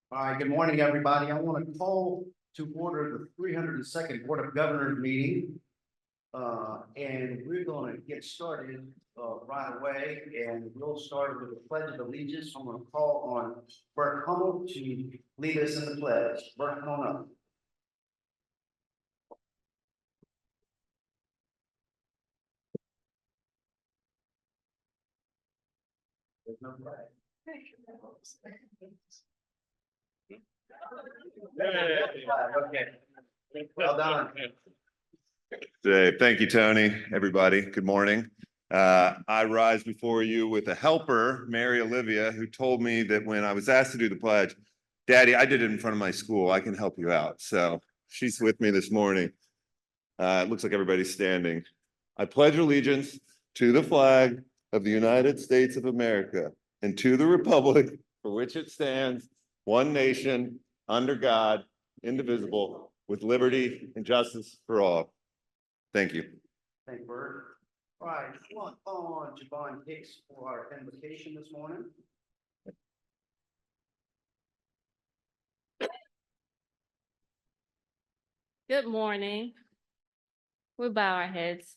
All right, good morning, everybody. I want to call to order the 302nd Board of Governors meeting. And we're going to get started right away, and we'll start with the Pledge of Allegiance. I'm going to call on Bert Hummel to lead us in the pledge. Bert, come on up. There's no flag. Okay. Well done. Thank you, Tony. Everybody, good morning. I rise before you with a helper, Mary Olivia, who told me that when I was asked to do the pledge, Daddy, I did it in front of my school. I can help you out. So she's with me this morning. It looks like everybody's standing. I pledge allegiance to the flag of the United States of America and to the republic for which it stands, one nation, under God, indivisible, with liberty and justice for all. Thank you. Thank you, Bert. All right, we'll call on Javon Hicks for our invocation this morning. Good morning. We bow our heads.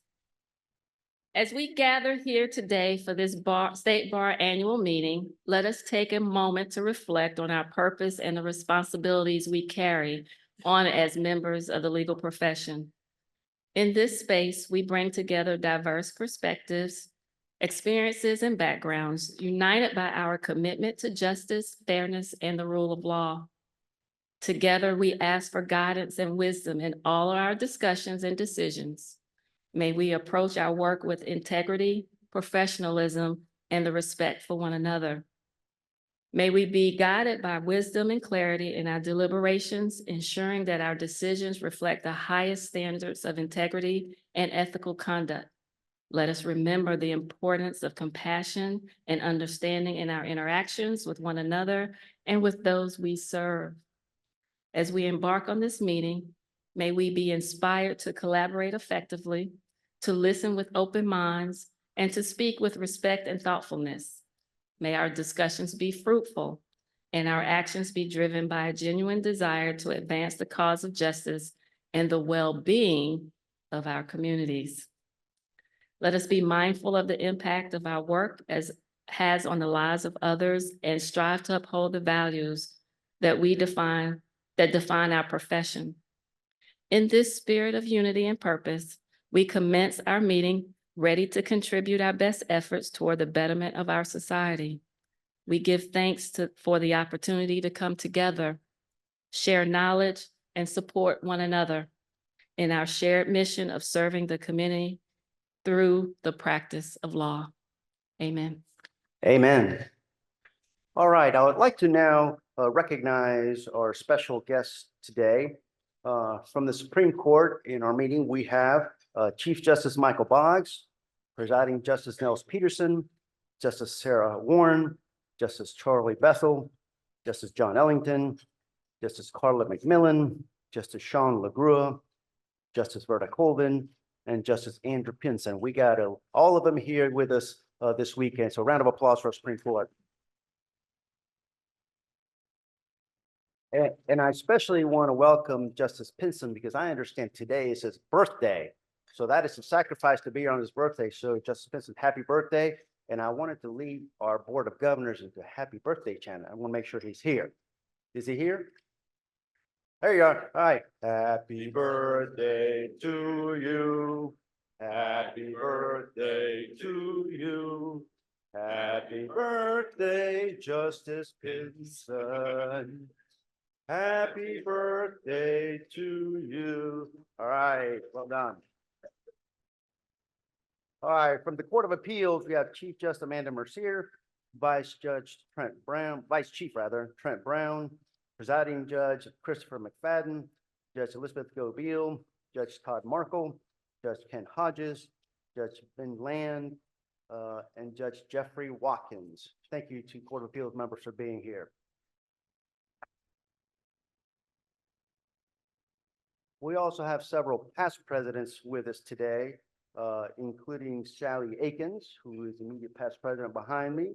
As we gather here today for this State Bar annual meeting, let us take a moment to reflect on our purpose and the responsibilities we carry on as members of the legal profession. In this space, we bring together diverse perspectives, experiences, and backgrounds, united by our commitment to justice, fairness, and the rule of law. Together, we ask for guidance and wisdom in all our discussions and decisions. May we approach our work with integrity, professionalism, and the respect for one another. May we be guided by wisdom and clarity in our deliberations, ensuring that our decisions reflect the highest standards of integrity and ethical conduct. Let us remember the importance of compassion and understanding in our interactions with one another and with those we serve. As we embark on this meeting, may we be inspired to collaborate effectively, to listen with open minds, and to speak with respect and thoughtfulness. May our discussions be fruitful and our actions be driven by a genuine desire to advance the cause of justice and the well-being of our communities. Let us be mindful of the impact of our work has on the lives of others and strive to uphold the values that define our profession. In this spirit of unity and purpose, we commence our meeting ready to contribute our best efforts toward the betterment of our society. We give thanks for the opportunity to come together, share knowledge, and support one another in our shared mission of serving the community through the practice of law. Amen. Amen. All right, I would like to now recognize our special guest today. From the Supreme Court in our meeting, we have Chief Justice Michael Boggs, Presiding Justice Nels Peterson, Justice Sarah Warren, Justice Charlie Bethel, Justice John Ellington, Justice Carla McMillan, Justice Sean LaGrua, Justice Verda Colvin, and Justice Andrew Pinson. We got all of them here with us this weekend. So round of applause for our Supreme Court. And I especially want to welcome Justice Pinson because I understand today is his birthday. So that is a sacrifice to be here on his birthday. So Justice Pinson, happy birthday. And I wanted to lead our Board of Governors into a happy birthday chant. I want to make sure he's here. Is he here? There you are. All right. Happy birthday to you. Happy birthday to you. Happy birthday, Justice Pinson. Happy birthday to you. All right, well done. All right, from the Court of Appeals, we have Chief Justice Amanda Mercier, Vice Chief Trent Brown, Presiding Judge Christopher McFadden, Judge Elizabeth Gobeil, Judge Todd Markle, Judge Ken Hodges, Judge Ben Land, and Judge Jeffrey Watkins. Thank you to Court of Appeals members for being here. We also have several past presidents with us today, including Sally Akins, who is immediate past president behind me,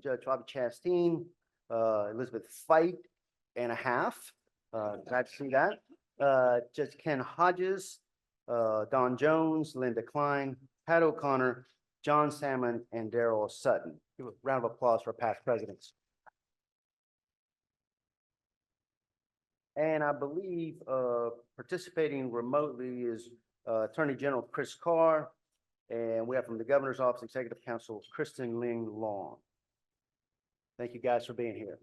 Judge Bobby Chasteen, Elizabeth Fight and a half. Glad to see that. Judge Ken Hodges, Don Jones, Linda Klein, Pat O'Connor, John Salmon, and Daryl Sutton. Give a round of applause for past presidents. And I believe participating remotely is Attorney General Chris Carr, and we have from the Governor's Office Executive Council, Kristen Ling Long. Thank you guys for being here.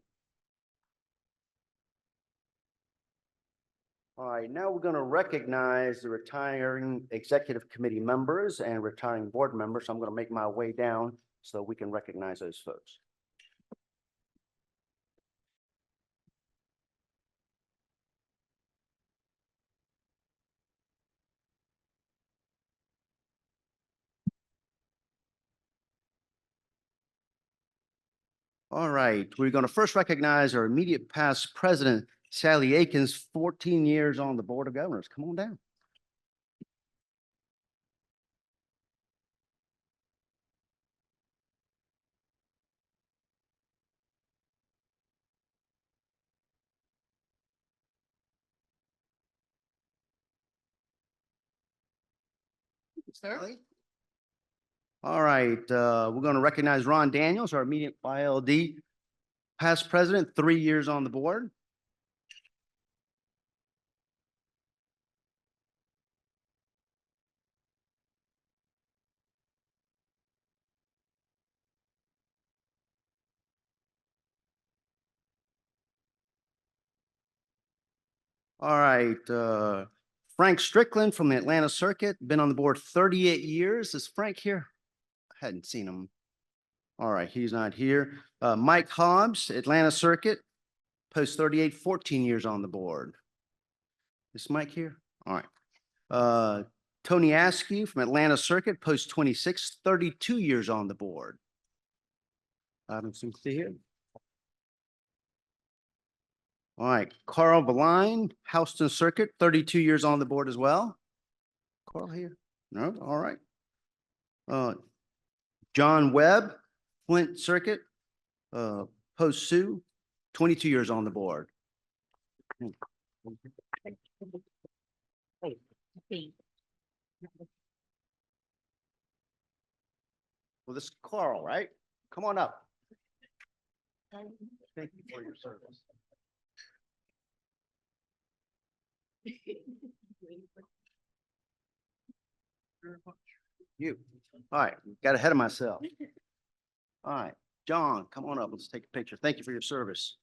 All right, now we're going to recognize the retiring executive committee members and retiring board members. I'm going to make my way down so we can recognize those folks. All right, we're going to first recognize our immediate past president, Sally Akins, 14 years on the Board of Governors. Come on down. Sally? All right, we're going to recognize Ron Daniels, our immediate ILD past president, 3 years on the board. All right, Frank Strickland from the Atlanta Circuit, been on the board 38 years. Is Frank here? I hadn't seen him. All right, he's not here. Mike Hobbs, Atlanta Circuit, post 38, 14 years on the board. Is Mike here? All right. Tony Askew from Atlanta Circuit, post 26, 32 years on the board. I haven't seen see here. All right, Carl Beline, Houston Circuit, 32 years on the board as well. Carl here? No, all right. John Webb, Flint Circuit, post Sioux, 22 years on the board. Well, this is Carl, right? Come on up. Thank you for your service. You. All right, got ahead of myself. All right, John, come on up. Let's take a picture. Thank you for your service.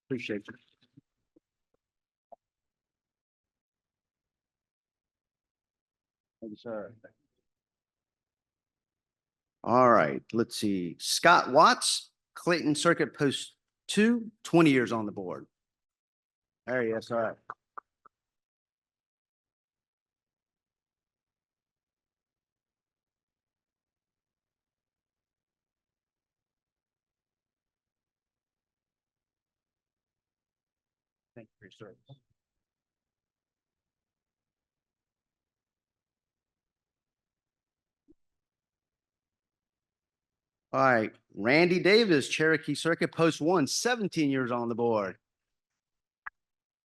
Appreciate you. Thank you, sir. All right, let's see. Scott Watts, Clayton Circuit, post 2, 20 years on the board. There he is. All right. Thank you for your service. All right, Randy Davis, Cherokee Circuit, post 1, 17 years on the board.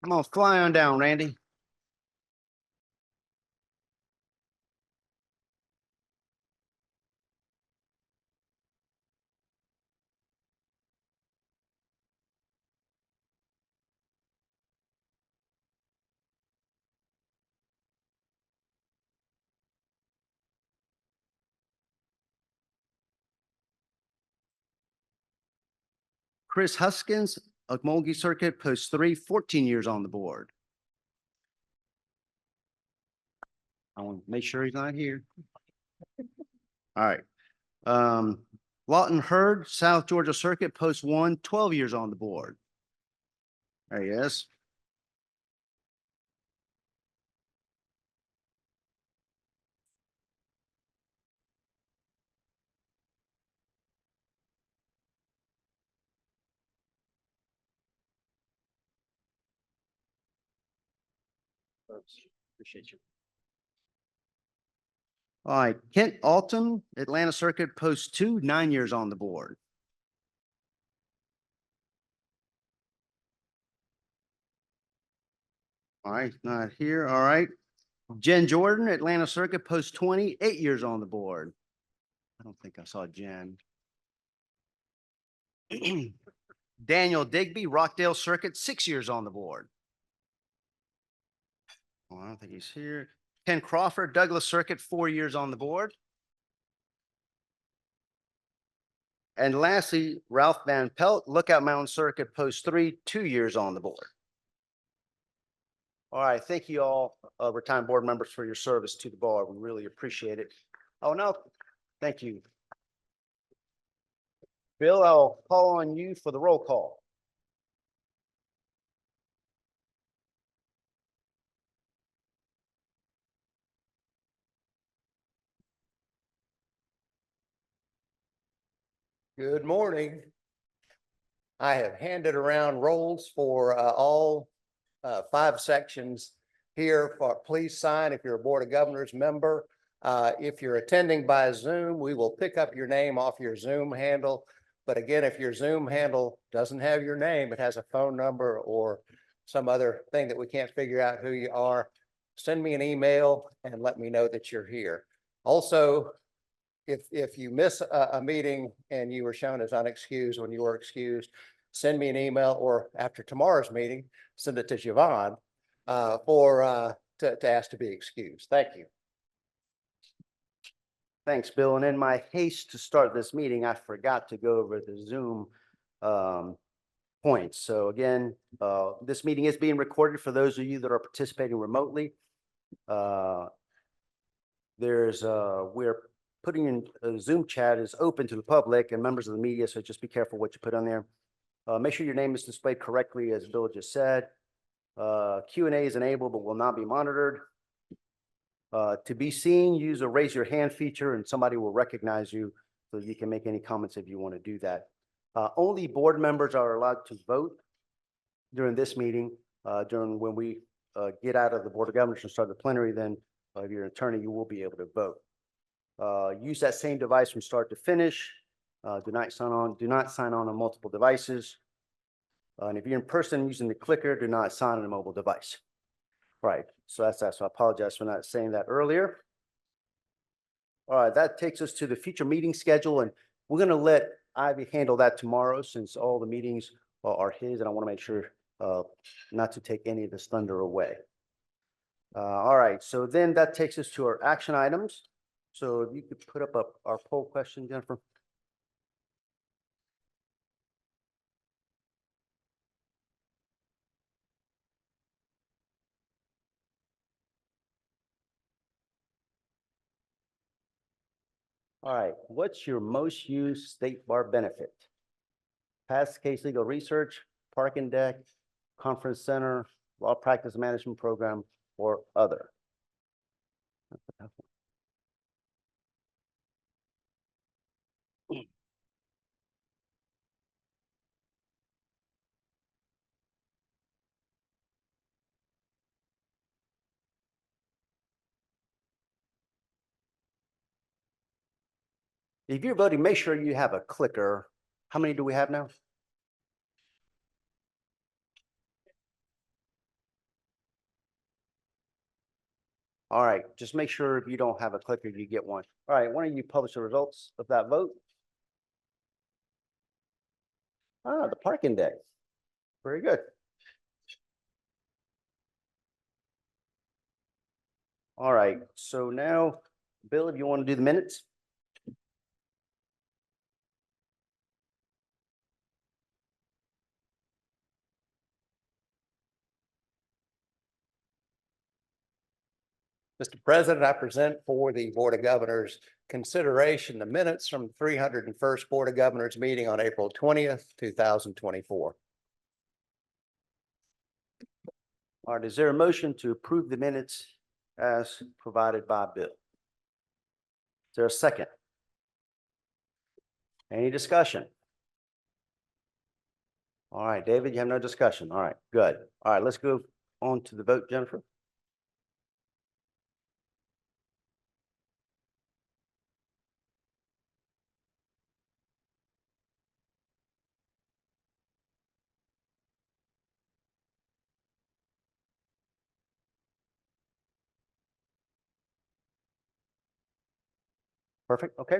Come on, fly on down, Randy. Chris Huskins, Okmulgee Circuit, post 3, 14 years on the board. I want to make sure he's not here. All right. Lawton Hurd, South Georgia Circuit, post 1, 12 years on the board. There he is. Appreciate you. All right, Kent Alton, Atlanta Circuit, post 2, 9 years on the board. All right, not here. All right. Jen Jordan, Atlanta Circuit, post 20, 8 years on the board. I don't think I saw Jen. Daniel Digby, Rockdale Circuit, 6 years on the board. Oh, I don't think he's here. Ken Crawford, Douglas Circuit, 4 years on the board. And lastly, Ralph Van Pelt, Lookout Mountain Circuit, post 3, 2 years on the board. All right, thank you all, retired board members, for your service to the bar. We really appreciate it. Oh, no, thank you. Bill, I'll call on you for the roll call. Good morning. I have handed around rolls for all 5 sections here. Please sign if you're a Board of Governors member. If you're attending by Zoom, we will pick up your name off your Zoom handle. But again, if your Zoom handle doesn't have your name, it has a phone number or some other thing that we can't figure out who you are, send me an email and let me know that you're here. Also, if you miss a meeting and you were shown as unexcused when you were excused, send me an email, or after tomorrow's meeting, send it to Javon to ask to be excused. Thank you. Thanks, Bill. And in my haste to start this meeting, I forgot to go over the Zoom points. So again, this meeting is being recorded for those of you that are participating remotely. We're putting in Zoom chat is open to the public and members of the media, so just be careful what you put on there. Make sure your name is displayed correctly, as Bill just said. Q&A is enabled but will not be monitored. To be seen, use a raise your hand feature and somebody will recognize you, so you can make any comments if you want to do that. Only board members are allowed to vote during this meeting. During when we get out of the Board of Governors and start the plenary, then if you're an attorney, you will be able to vote. Use that same device from start to finish. Do not sign on multiple devices. And if you're in person using the clicker, do not sign on a mobile device. Right, so that's that. So I apologize for not saying that earlier. All right, that takes us to the future meeting schedule, and we're going to let Ivy handle that tomorrow since all the meetings are his, and I want to make sure not to take any of this thunder away. All right, so then that takes us to our action items. So if you could put up our poll question, Jennifer. All right, what's your most used state bar benefit? Past case legal research, parking deck, conference center, law practice management program, or other? If you're voting, make sure you have a clicker. How many do we have now? All right, just make sure if you don't have a clicker, you get one. All right, why don't you publish the results of that vote? Ah, the parking deck. Very good. All right, so now, Bill, if you want to do the minutes? Mr. President, I present for the Board of Governors consideration the minutes from 301st Board of Governors meeting on April 20th, 2024. All right, is there a motion to approve the minutes as provided by Bill? Is there a second? Any discussion? All right, David, you have no discussion. All right, good. All right, let's go on to the vote, Jennifer. Perfect, okay.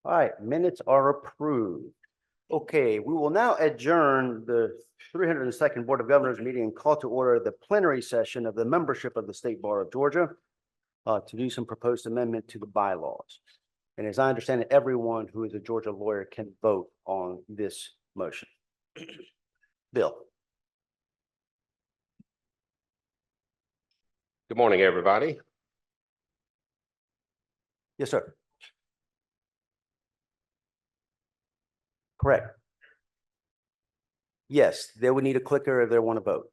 All right, minutes are approved. Okay, we will now adjourn the 302nd Board of Governors meeting and call to order the plenary session of the membership of the State Bar of Georgia to do some proposed amendment to the bylaws. And as I understand it, everyone who is a Georgia lawyer can vote on this motion. Bill? Good morning, everybody. Yes, sir. Correct. Yes, they would need a clicker if they want to vote.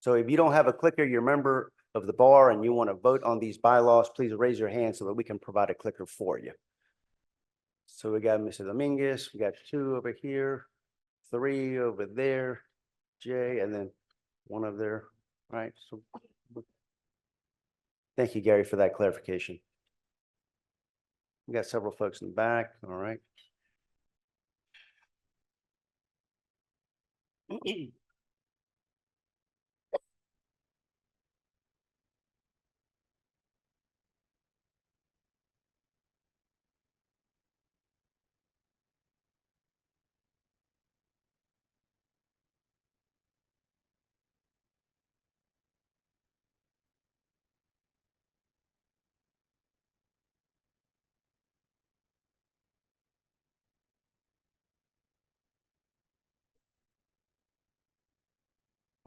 So if you don't have a clicker, you're a member of the bar and you want to vote on these bylaws, please raise your hand so that we can provide a clicker for you. So we got Mr. Dominguez, we got 2 over here, 3 over there, Jay, and then 1 over there. All right, so thank you, Gary, for that clarification. We got several folks in the back, all right.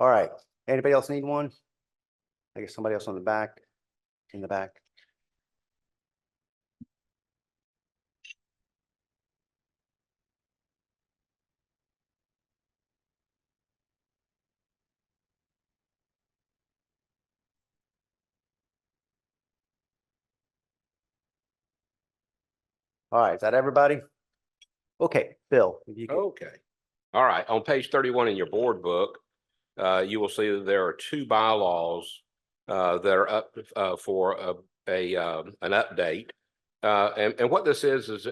All right, anybody else need one? I guess somebody else on the back, in the back. All right, is that everybody? Okay, Bill, if you could, Okay. All right. On page 31 in your board book, you will see that there are 2 bylaws that are up for an update. And what this is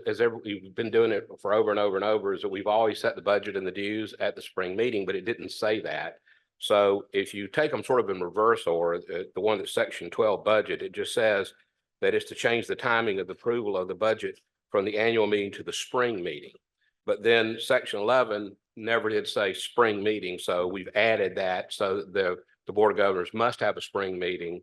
we've been doing it for over and over and over, is that we've always set the budget and the dues at the spring meeting, but it didn't say that. So if you take them sort of in reverse order, the one that's section 12 budget, it just says that it's to change the timing of the approval of the budget from the annual meeting to the spring meeting. But then section 11 never did say spring meeting, so we've added that. So the Board of Governors must have a spring meeting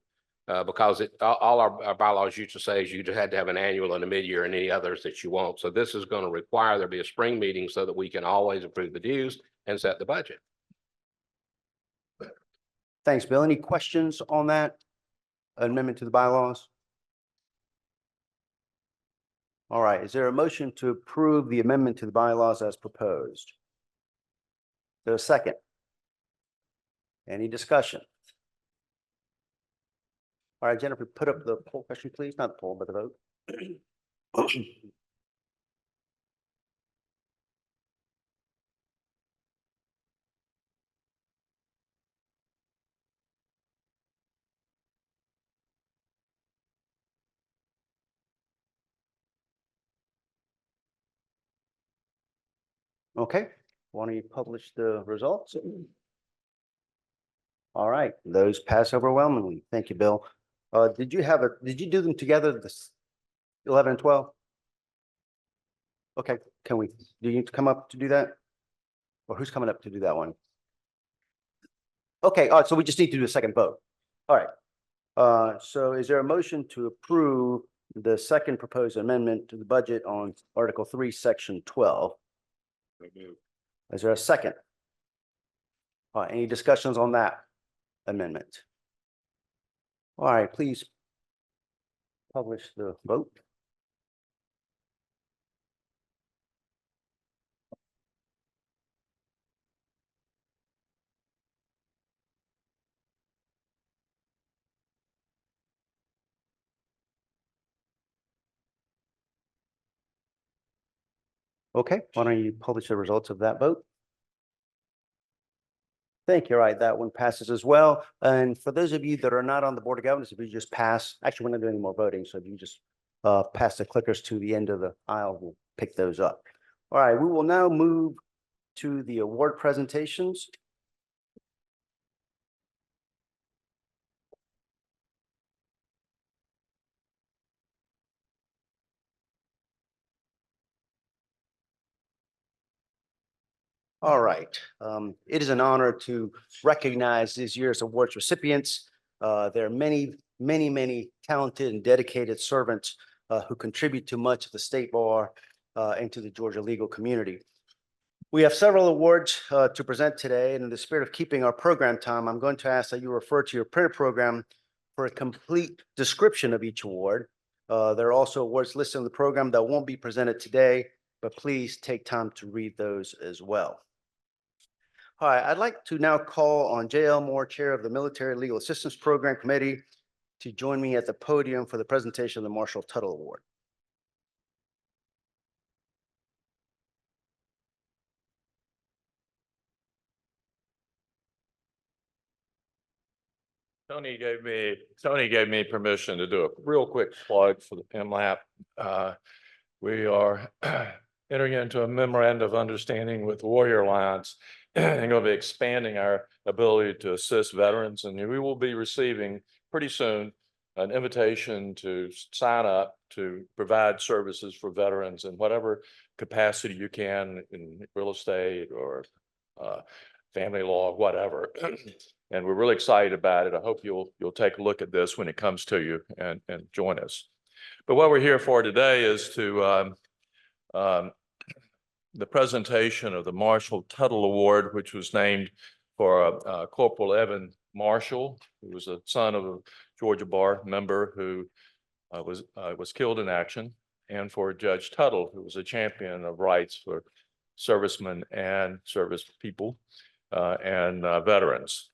because all our bylaws used to say is you just had to have an annual and a mid-year and any others that you want. So this is going to require there be a spring meeting so that we can always approve the dues and set the budget. thanks, Bill. Any questions on that amendment to the bylaws? All right, is there a motion to approve the amendment to the bylaws as proposed? There's a second. Any discussion? All right, Jennifer, put up the poll question, please. Not the poll, but the vote. Okay, why don't you publish the results? All right, those pass overwhelmingly. Thank you, Bill. Did you do them together, this 11 and 12? Okay, do you need to come up to do that? Or who's coming up to do that one? Okay, all right, so we just need to do a second vote. All right. So is there a motion to approve the second proposed amendment to the budget on Article 3, Section 12? Is there a second? Any discussions on that amendment? All right, please publish the vote. Okay, why don't you publish the results of that vote? Thank you. All right, that one passes as well. And for those of you that are not on the Board of Governors, if you just pass, actually, we're not doing any more voting. So if you just pass the clickers to the end of the aisle, we'll pick those up. All right, we will now move to the award presentations. All right. It is an honor to recognize this year's awards recipients. There are many talented and dedicated servants who contribute to much of the state bar and to the Georgia legal community. We have several awards to present today, and in the spirit of keeping our program time, I'm going to ask that you refer to your printed program for a complete description of each award. There are also awards listed in the program that won't be presented today, but please take time to read those as well. All right, I'd like to now call on J.L. Moore, Chair of the Military Legal Assistance Program Committee, to join me at the podium for the presentation of the Marshall Tuttle Award. Tony gave me permission to do a real quick plug for the PIMLAP. We are entering into a memorandum of understanding with Warrior Alliance and going to be expanding our ability to assist veterans. And we will be receiving pretty soon an invitation to sign up to provide services for veterans in whatever capacity you can in real estate or family law, whatever. And we're really excited about it. I hope you'll take a look at this when it comes to you and join us. But what we're here for today is to the presentation of the Marshall Tuttle Award, which was named for Corporal Evan Marshall, who was a son of a Georgia Bar member who was killed in action, and for Judge Tuttle, who was a champion of rights for servicemen and service people and veterans.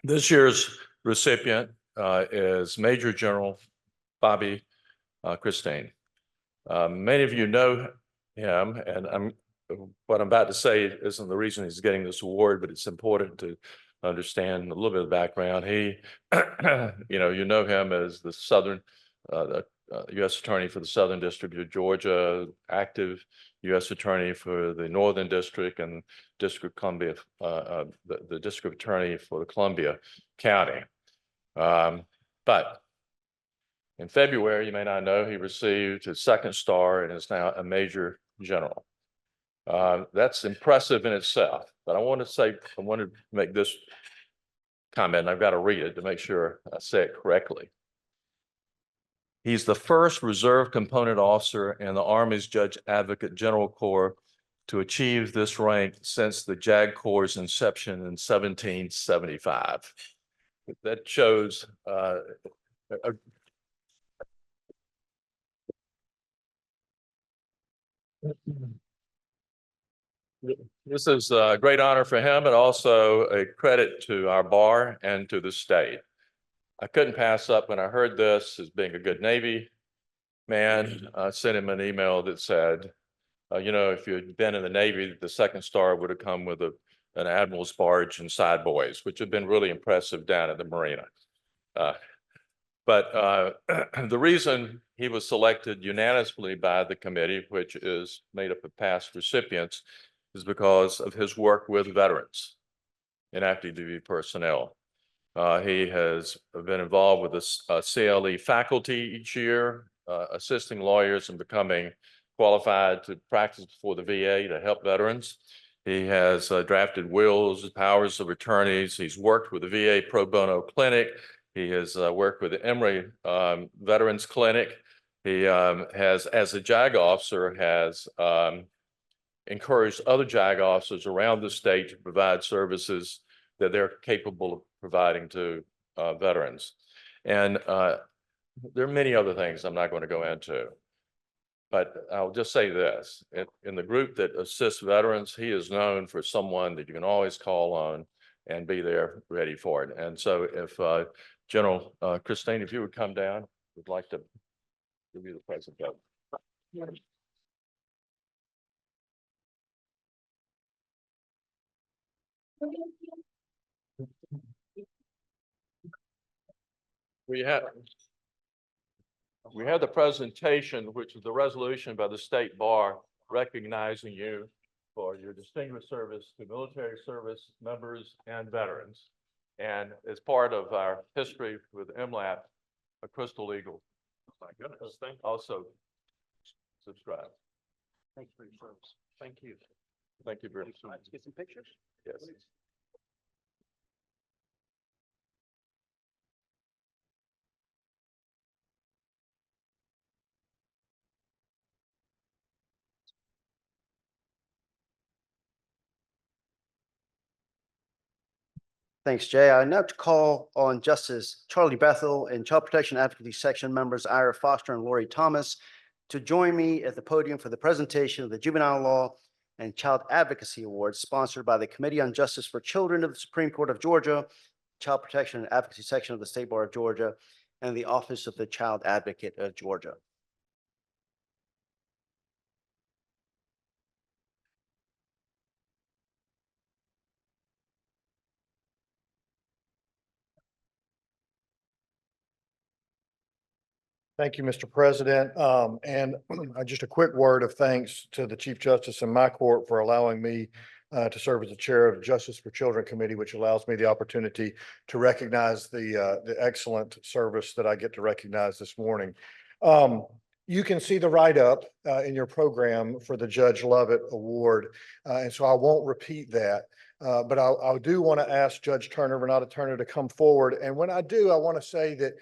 This year's recipient is Major General Bobby Christine. Many of you know him, and what I'm about to say isn't the reason he's getting this award, but it's important to understand a little bit of the background. He, you know him as the U.S. Attorney for the Southern District of Georgia, active U.S. Attorney for the Northern District and District of Columbia, the District Attorney for the Columbia County. But in February, you may not know, he received his second star and is now a Major General. That's impressive in itself, but I want to make this comment, and I've got to read it to make sure I say it correctly. He's the first reserve component officer in the Army's Judge Advocate General Corps to achieve this rank since the JAG Corps' inception in 1775. That shows this is a great honor for him, but also a credit to our bar and to the state. I couldn't pass up when I heard this, as being a good Navy man. I sent him an email that said, if you'd been in the Navy, the second star would have come with an admiral's barge and side boys, which have been really impressive down at the marina. But the reason he was selected unanimously by the committee, which is made up of past recipients, is because of his work with veterans and active duty personnel. He has been involved with the CLE faculty each year, assisting lawyers in becoming qualified to practice before the VA to help veterans. He has drafted wills, powers of attorneys. He's worked with the VA Pro Bono Clinic. He has worked with the Emory Veterans Clinic. He has, as a JAG officer, has encouraged other JAG officers around the state to provide services that they're capable of providing to veterans. And there are many other things I'm not going to go into. But I'll just say this, in the group that assists veterans, he is known for someone that you can always call on and be there ready for it. And so if General Christine, if you would come down, we'd like to give you the presentation. We have the presentation, which is the resolution by the state bar recognizing you for your distinguished service to military service members and veterans. And as part of our history with MLAP, a Crystal Eagle. My goodness, also subscribe. Thanks for your service. Thank you. Thank you very much. Let's get some pictures. Yes. Thanks, Jay. I now call on Justice Charlie Bethel and Child Protection Advocacy Section members Ira Foster and Lori Thomas to join me at the podium for the presentation of the Juvenile Law and Child Advocacy Awards sponsored by the Committee on Justice for Children of the Supreme Court of Georgia, Child Protection and Advocacy Section of the State Bar of Georgia, and the Office of the Child Advocate of Georgia. Thank you, Mr. President. And just a quick word of thanks to the Chief Justice in my court for allowing me to serve as the Chair of the Justice for Children Committee, which allows me the opportunity to recognize the excellent service that I get to recognize this morning. You can see the write-up in your program for the Judge Lovett Award, and so I won't repeat that. But I do want to ask Judge Turner, Renata Turner, to come forward. And when I do, I want to say that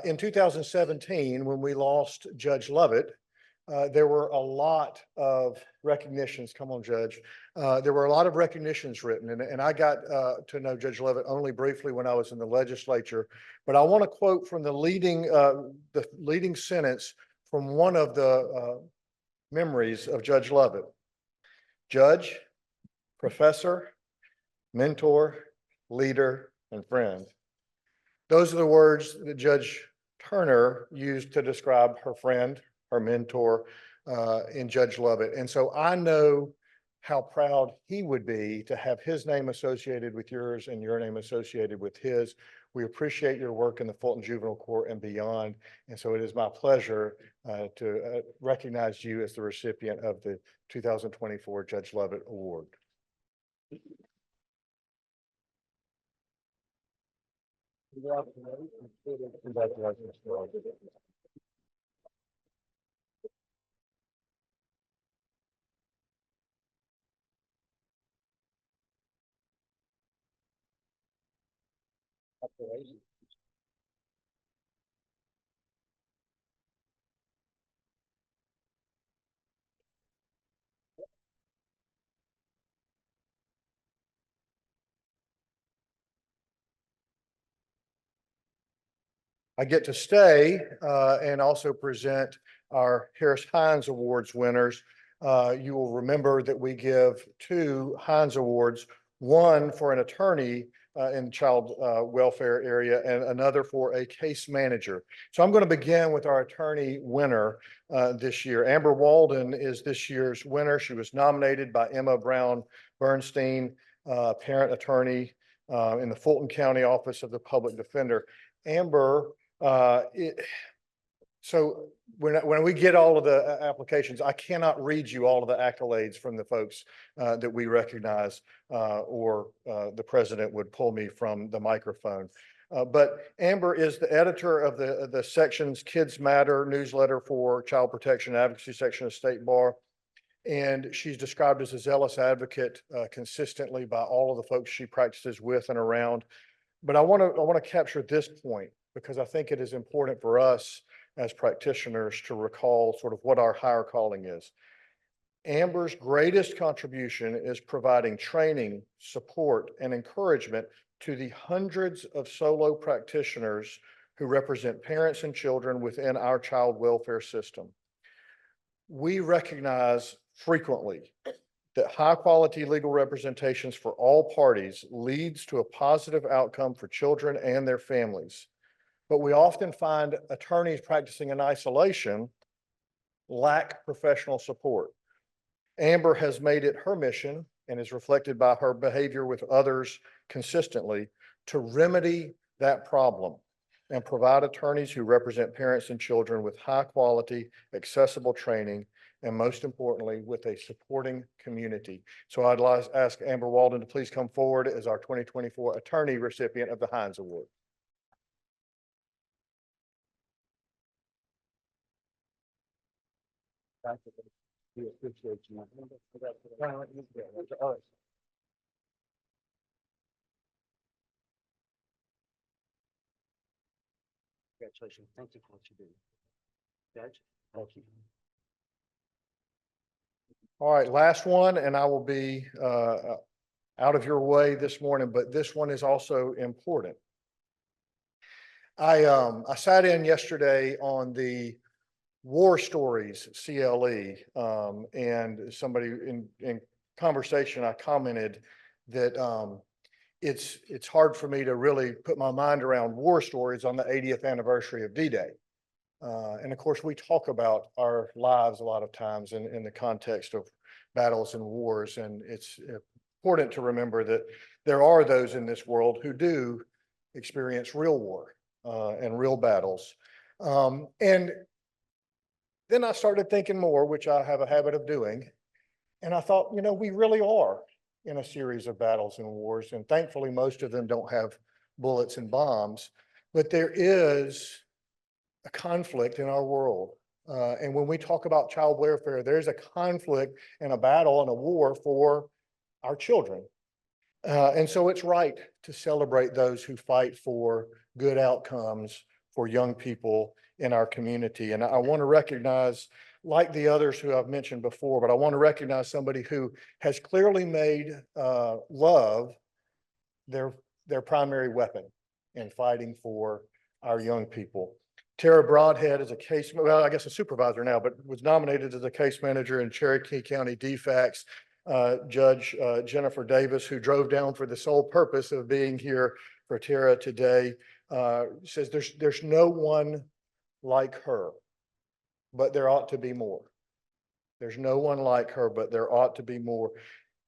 in 2017, when we lost Judge Lovett, there were a lot of recognitions. Come on, Judge. There were a lot of recognitions written, and I got to know Judge Lovett only briefly when I was in the legislature. But I want to quote from the leading sentence from one of the memories of Judge Lovett. Judge, professor, mentor, leader, and friend. Those are the words that Judge Turner used to describe her friend, her mentor, in Judge Lovett. And so I know how proud he would be to have his name associated with yours and your name associated with his. We appreciate your work in the Fulton Juvenile Court and beyond. And so it is my pleasure to recognize you as the recipient of the 2024 Judge Lovett Award. Congratulations. I get to stay and also present our Harris Hines Awards winners. You will remember that we give 2 Hines Awards, one for an attorney in child welfare area and another for a case manager. So I'm going to begin with our attorney winner this year. Amber Walden is this year's winner. She was nominated by Emma Brown Bernstein, parent attorney in the Fulton County Office of the Public Defender. Amber, so when we get all of the applications, I cannot read you all of the accolades from the folks that we recognize, or the president would pull me from the microphone. But Amber is the editor of the section's Kids Matter newsletter for Child Protection and Advocacy section of State Bar. And she's described as a zealous advocate consistently by all of the folks she practices with and around. But I want to capture this point, because I think it is important for us as practitioners to recall sort of what our higher calling is. Amber's greatest contribution is providing training, support, and encouragement to the hundreds of solo practitioners who represent parents and children within our child welfare system. We recognize frequently that high-quality legal representations for all parties leads to a positive outcome for children and their families. But we often find attorneys practicing in isolation lack professional support. Amber has made it her mission, and is reflected by her behavior with others consistently, to remedy that problem and provide attorneys who represent parents and children with high-quality, accessible training, and most importantly, with a supporting community. So I'd like to ask Amber Walden to please come forward as our 2024 attorney recipient of the Hines Award. We appreciate you. Congratulations. Thank you for what you do. Judge, thank you. All right, last one, and I will be out of your way this morning, but this one is also important. I sat in yesterday on the War Stories CLE, and somebody in conversation, I commented that it's hard for me to really put my mind around war stories on the 80th anniversary of D-Day. And of course, we talk about our lives a lot of times in the context of battles and wars. And it's important to remember that there are those in this world who do experience real war and real battles. And then I started thinking more, which I have a habit of doing. And I thought, you know, we really are in a series of battles and wars. And thankfully, most of them don't have bullets and bombs. But there is a conflict in our world. And when we talk about child welfare, there's a conflict and a battle and a war for our children. And so it's right to celebrate those who fight for good outcomes for young people in our community. And I want to recognize, like the others who I've mentioned before, but I want to recognize somebody who has clearly made love their primary weapon in fighting for our young people. Tara Broadhead is I guess a supervisor now, but was nominated as a case manager in Cherokee County DFACS. Judge Jennifer Davis, who drove down for the sole purpose of being here for Tara today, says there's no one like her, but there ought to be more. There's no one like her, but there ought to be more.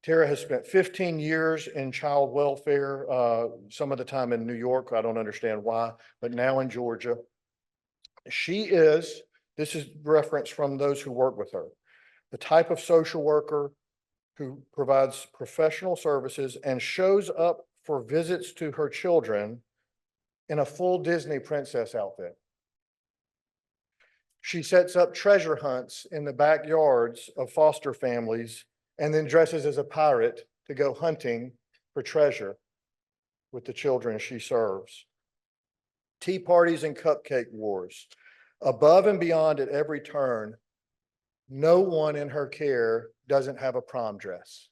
Tara has spent 15 years in child welfare, some of the time in New York. I don't understand why, but now in Georgia. This is reference from those who work with her, the type of social worker who provides professional services and shows up for visits to her children in a full Disney princess outfit. She sets up treasure hunts in the backyards of foster families and then dresses as a pirate to go hunting for treasure with the children she serves. Tea parties and cupcake wars. Above and beyond at every turn, no one in her care doesn't have a prom dress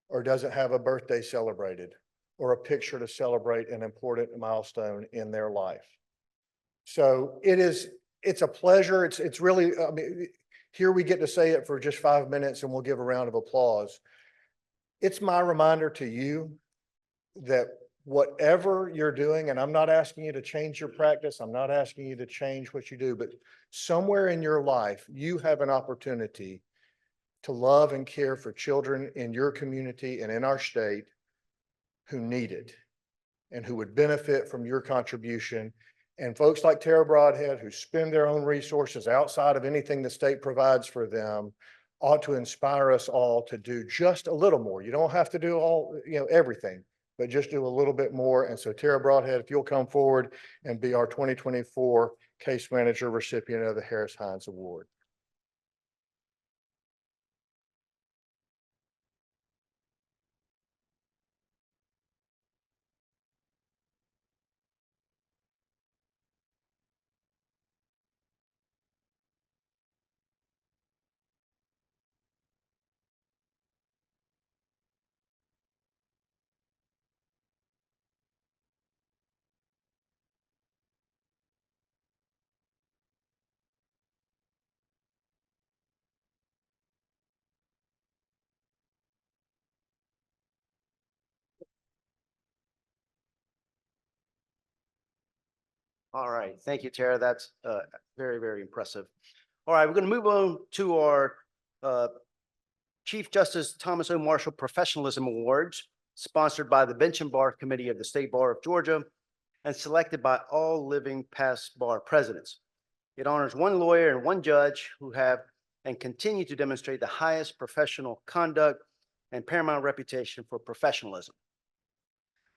or doesn't have a birthday celebrated or a picture to celebrate an important milestone in their life. So it's a pleasure. It's really, I mean, here we get to say it for just 5 minutes and we'll give a round of applause. It's my reminder to you that whatever you're doing, and I'm not asking you to change your practice, I'm not asking you to change what you do, but somewhere in your life, you have an opportunity to love and care for children in your community and in our state who need it and who would benefit from your contribution. And folks like Tara Broadhead, who spend their own resources outside of anything the state provides for them, ought to inspire us all to do just a little more. You don't have to do everything, but just do a little bit more. And so Tara Broadhead, if you'll come forward and be our 2024 case manager recipient of the Harris Hines Award. All right. Thank you, Tara. That's very, very impressive. All right, we're going to move on to our Chief Justice Thomas O. Marshall Professionalism Awards, sponsored by the Bench and Bar Committee of the State Bar of Georgia and selected by all living past bar presidents. It honors one lawyer and one judge who have and continue to demonstrate the highest professional conduct and paramount reputation for professionalism.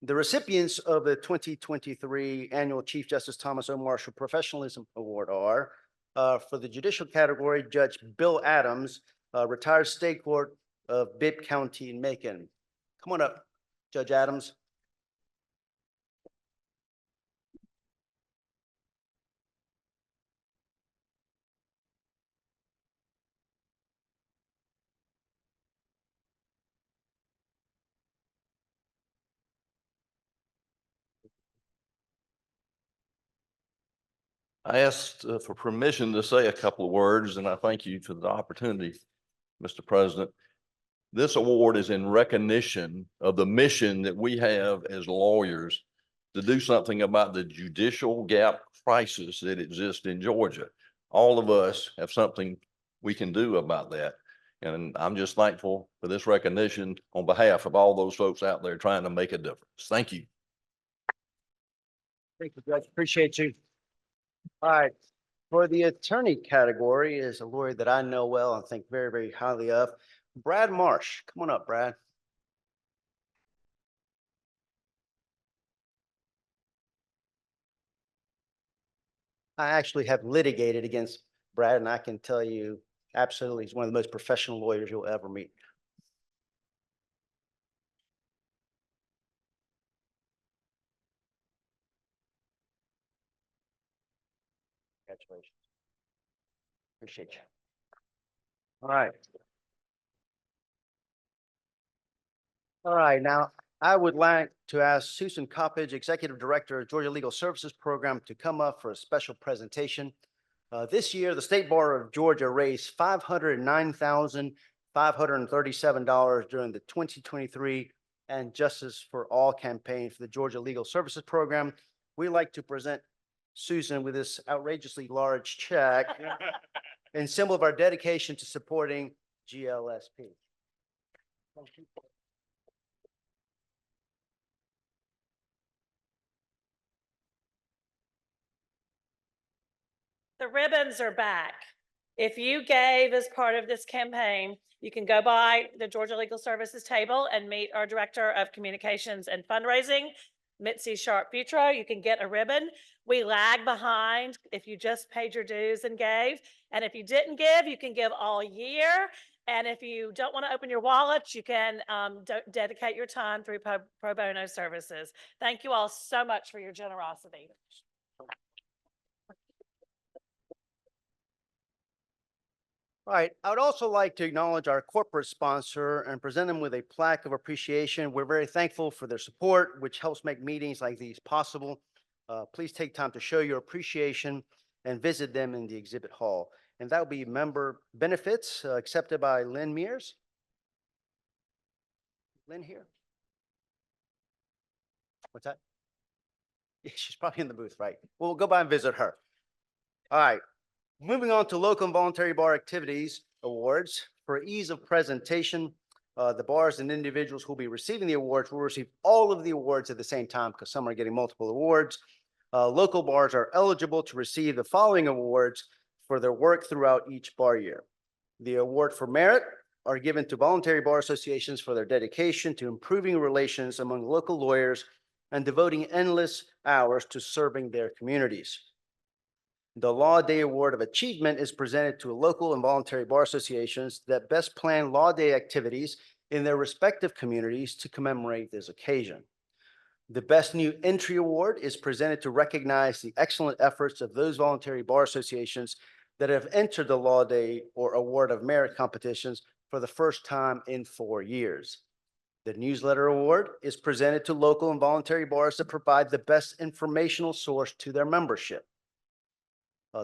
The recipients of the 2023 annual Chief Justice Thomas O. Marshall Professionalism Award are, for the judicial category, Judge Bill Adams retired state court of Bibb County in Macon. Come on up, Judge Adams. I asked for permission to say a couple of words, and I thank you for the opportunity, Mr. President. This award is in recognition of the mission that we have as lawyers to do something about the judicial gap crisis that exists in Georgia. All of us have something we can do about that. And I'm just thankful for this recognition on behalf of all those folks out there trying to make a difference. Thank you. Thank you, Judge. Appreciate you. All right. For the attorney category is a lawyer that I know well and think very, very highly of. Brad Marsh. Come on up, Brad. I actually have litigated against Brad, and I can tell you absolutely he's one of the most professional lawyers you'll ever meet. Congratulations. Appreciate you. All right. All right, now I would like to ask Susan Coppage, Executive Director of Georgia Legal Services Program, to come up for a special presentation. This year, the State Bar of Georgia raised $509,537 during the 2023 and Justice for All campaign for the Georgia Legal Services Program. We'd like to present Susan with this outrageously large check in symbol of our dedication to supporting GLSP. Thank you. The ribbons are back. If you gave as part of this campaign, you can go by the Georgia Legal Services table and meet our Director of Communications and Fundraising, Mitzi Sharp-Futro. You can get a ribbon. We lag behind if you just paid your dues and gave. And if you didn't give, you can give all year. And if you don't want to open your wallet, you can dedicate your time through pro bono services. Thank you all so much for your generosity. All right, I would also like to acknowledge our corporate sponsor and present them with a plaque of appreciation. We're very thankful for their support, which helps make meetings like these possible. Please take time to show your appreciation and visit them in the exhibit hall. And that will be member benefits accepted by Lynn Mears. Lynn here? What's that? Yeah, she's probably in the booth, right? Well, we'll go by and visit her. All right. Moving on to local and voluntary bar activities awards. For ease of presentation, the bars and individuals who will be receiving the awards will receive all of the awards at the same time because some are getting multiple awards. Local bars are eligible to receive the following awards for their work throughout each bar year. The award for merit are given to voluntary bar associations for their dedication to improving relations among local lawyers and devoting endless hours to serving their communities. The Law Day Award of Achievement is presented to local and voluntary bar associations that best plan Law Day activities in their respective communities to commemorate this occasion. The Best New Entry Award is presented to recognize the excellent efforts of those voluntary bar associations that have entered the Law Day or Award of Merit competitions for the first time in 4 years. The Newsletter Award is presented to local and voluntary bars that provide the best informational source to their membership.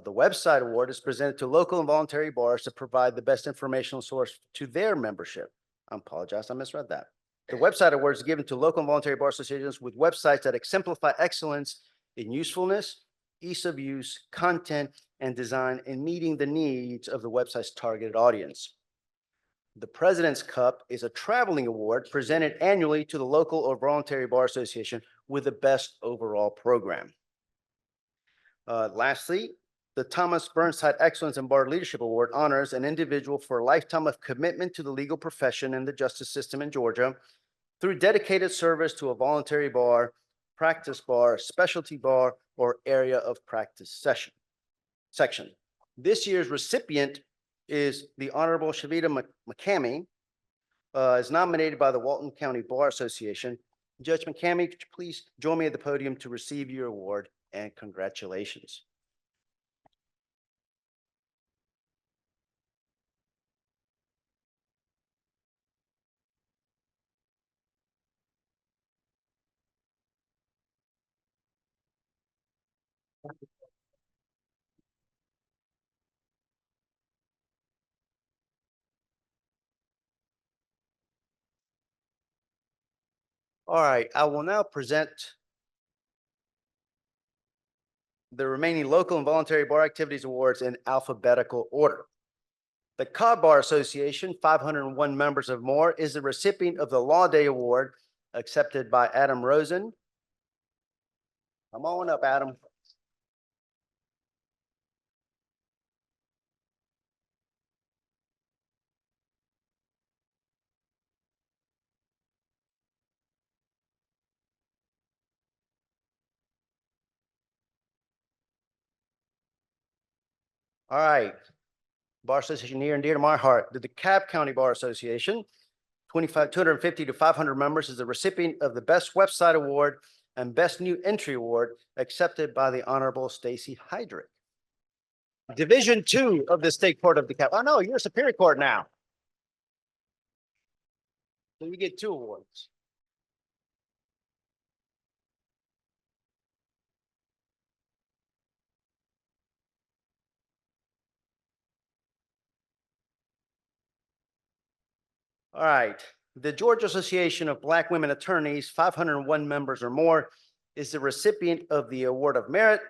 The Website Award is presented to local and voluntary bars to provide the best informational source to their membership. I apologize, I misread that. The Website Award is given to local and voluntary bar associations with websites that exemplify excellence in usefulness, ease of use, content, and design in meeting the needs of the website's targeted audience. The President's Cup is a traveling award presented annually to the local or voluntary bar association with the best overall program. Lastly, the Thomas Burnside Excellence in Bar Leadership Award honors an individual for a lifetime of commitment to the legal profession and the justice system in Georgia through dedicated service to a voluntary bar, practice bar, specialty bar, or area of practice section. This year's recipient is the Honorable Shavita McCamey, is nominated by the Walton County Bar Association. Judge McCamey, could you please join me at the podium to receive your award, and congratulations. All right, I will now present the remaining local and voluntary bar activities awards in alphabetical order. The Cobb Bar Association, 501 members or more, is the recipient of the Law Day Award accepted by Adam Rosen. Come on up, Adam. All right. Bar Association near and dear to my heart. The DeKalb County Bar Association, 250 to 500 members, is the recipient of the Best Website Award and Best New Entry Award accepted by the Honorable Stacy Hydrick. Division 2 of the State Court of DeKalb. Oh, no, you're Superior Court now. So you get 2 awards. All right. The Georgia Association of Black Women Attorneys, 501 members or more, is the recipient of the Award of Merit,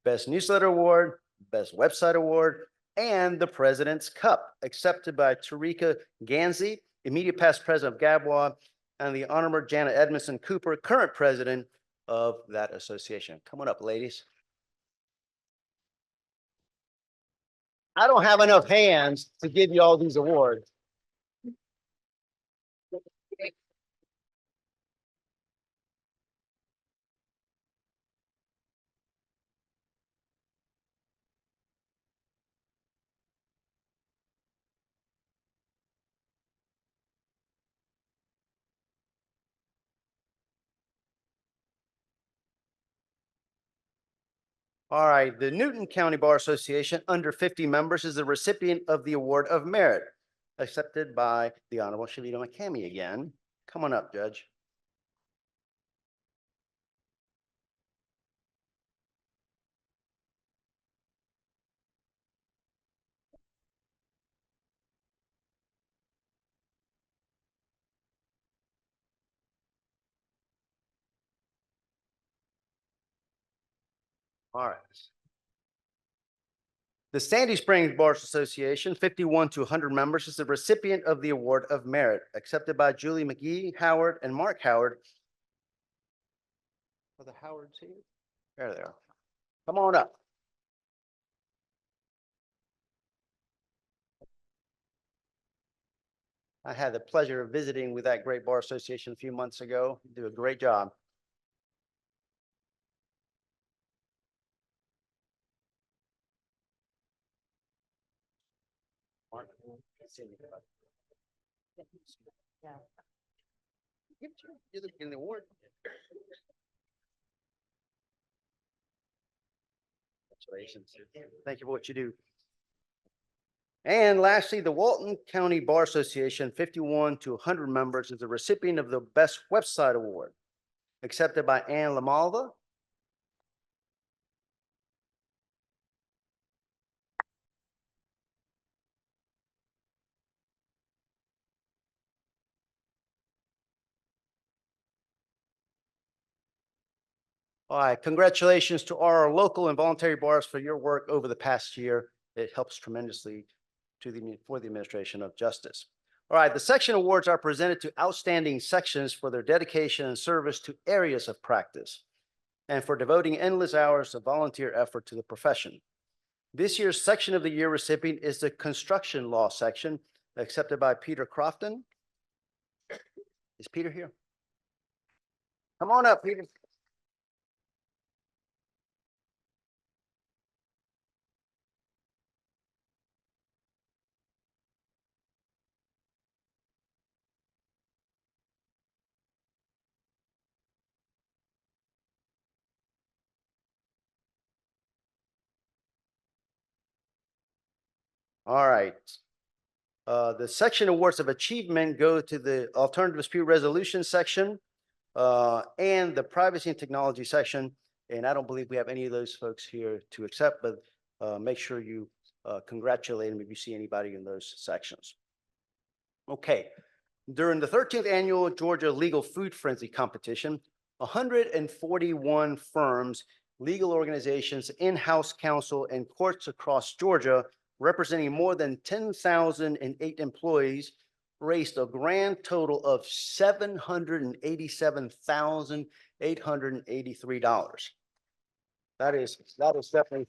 Best Newsletter Award, Best Website Award, and the President's Cup, accepted by Tarika Ganzi, immediate past president of Gabwa, and the Honorable Janet Edmondson Cooper, current president of that association. Come on up, ladies. I don't have enough hands to give you all these awards. All right, the Newton County Bar Association, under 50 members, is the recipient of the Award of Merit, accepted by the Honorable Shavita McCamey again. Come on up, Judge. All right. The Sandy Springs Bar Association, 51 to 100 members, is the recipient of the Award of Merit, accepted by Julie McGee, Howard, and Mark Howard. Are the Howards here? There they are. Come on up. I had the pleasure of visiting with that great bar association a few months ago. You do a great job. Mark, you're getting the award. Congratulations. Thank you for what you do. And lastly, the Walton County Bar Association, 51 to 100 members, is the recipient of the Best Website Award, accepted by Ann Lamalva. All right, congratulations to our local and voluntary bars for your work over the past year. It helps tremendously for the administration of justice. All right, the section awards are presented to outstanding sections for their dedication and service to areas of practice and for devoting endless hours of volunteer effort to the profession. This year's Section of the Year recipient is the Construction Law section, accepted by Peter Crofton. Is Peter here? Come on up, Peter. All right. The section awards of achievement go to the alternative dispute resolution section and the privacy and technology section. And I don't believe we have any of those folks here to accept, but make sure you congratulate them if you see anybody in those sections. Okay. During the 13th annual Georgia Legal Food Frenzy Competition, 141 firms, legal organizations, in-house counsel, and courts across Georgia representing more than 10,008 employees raised a grand total of $787,883. That is definitely.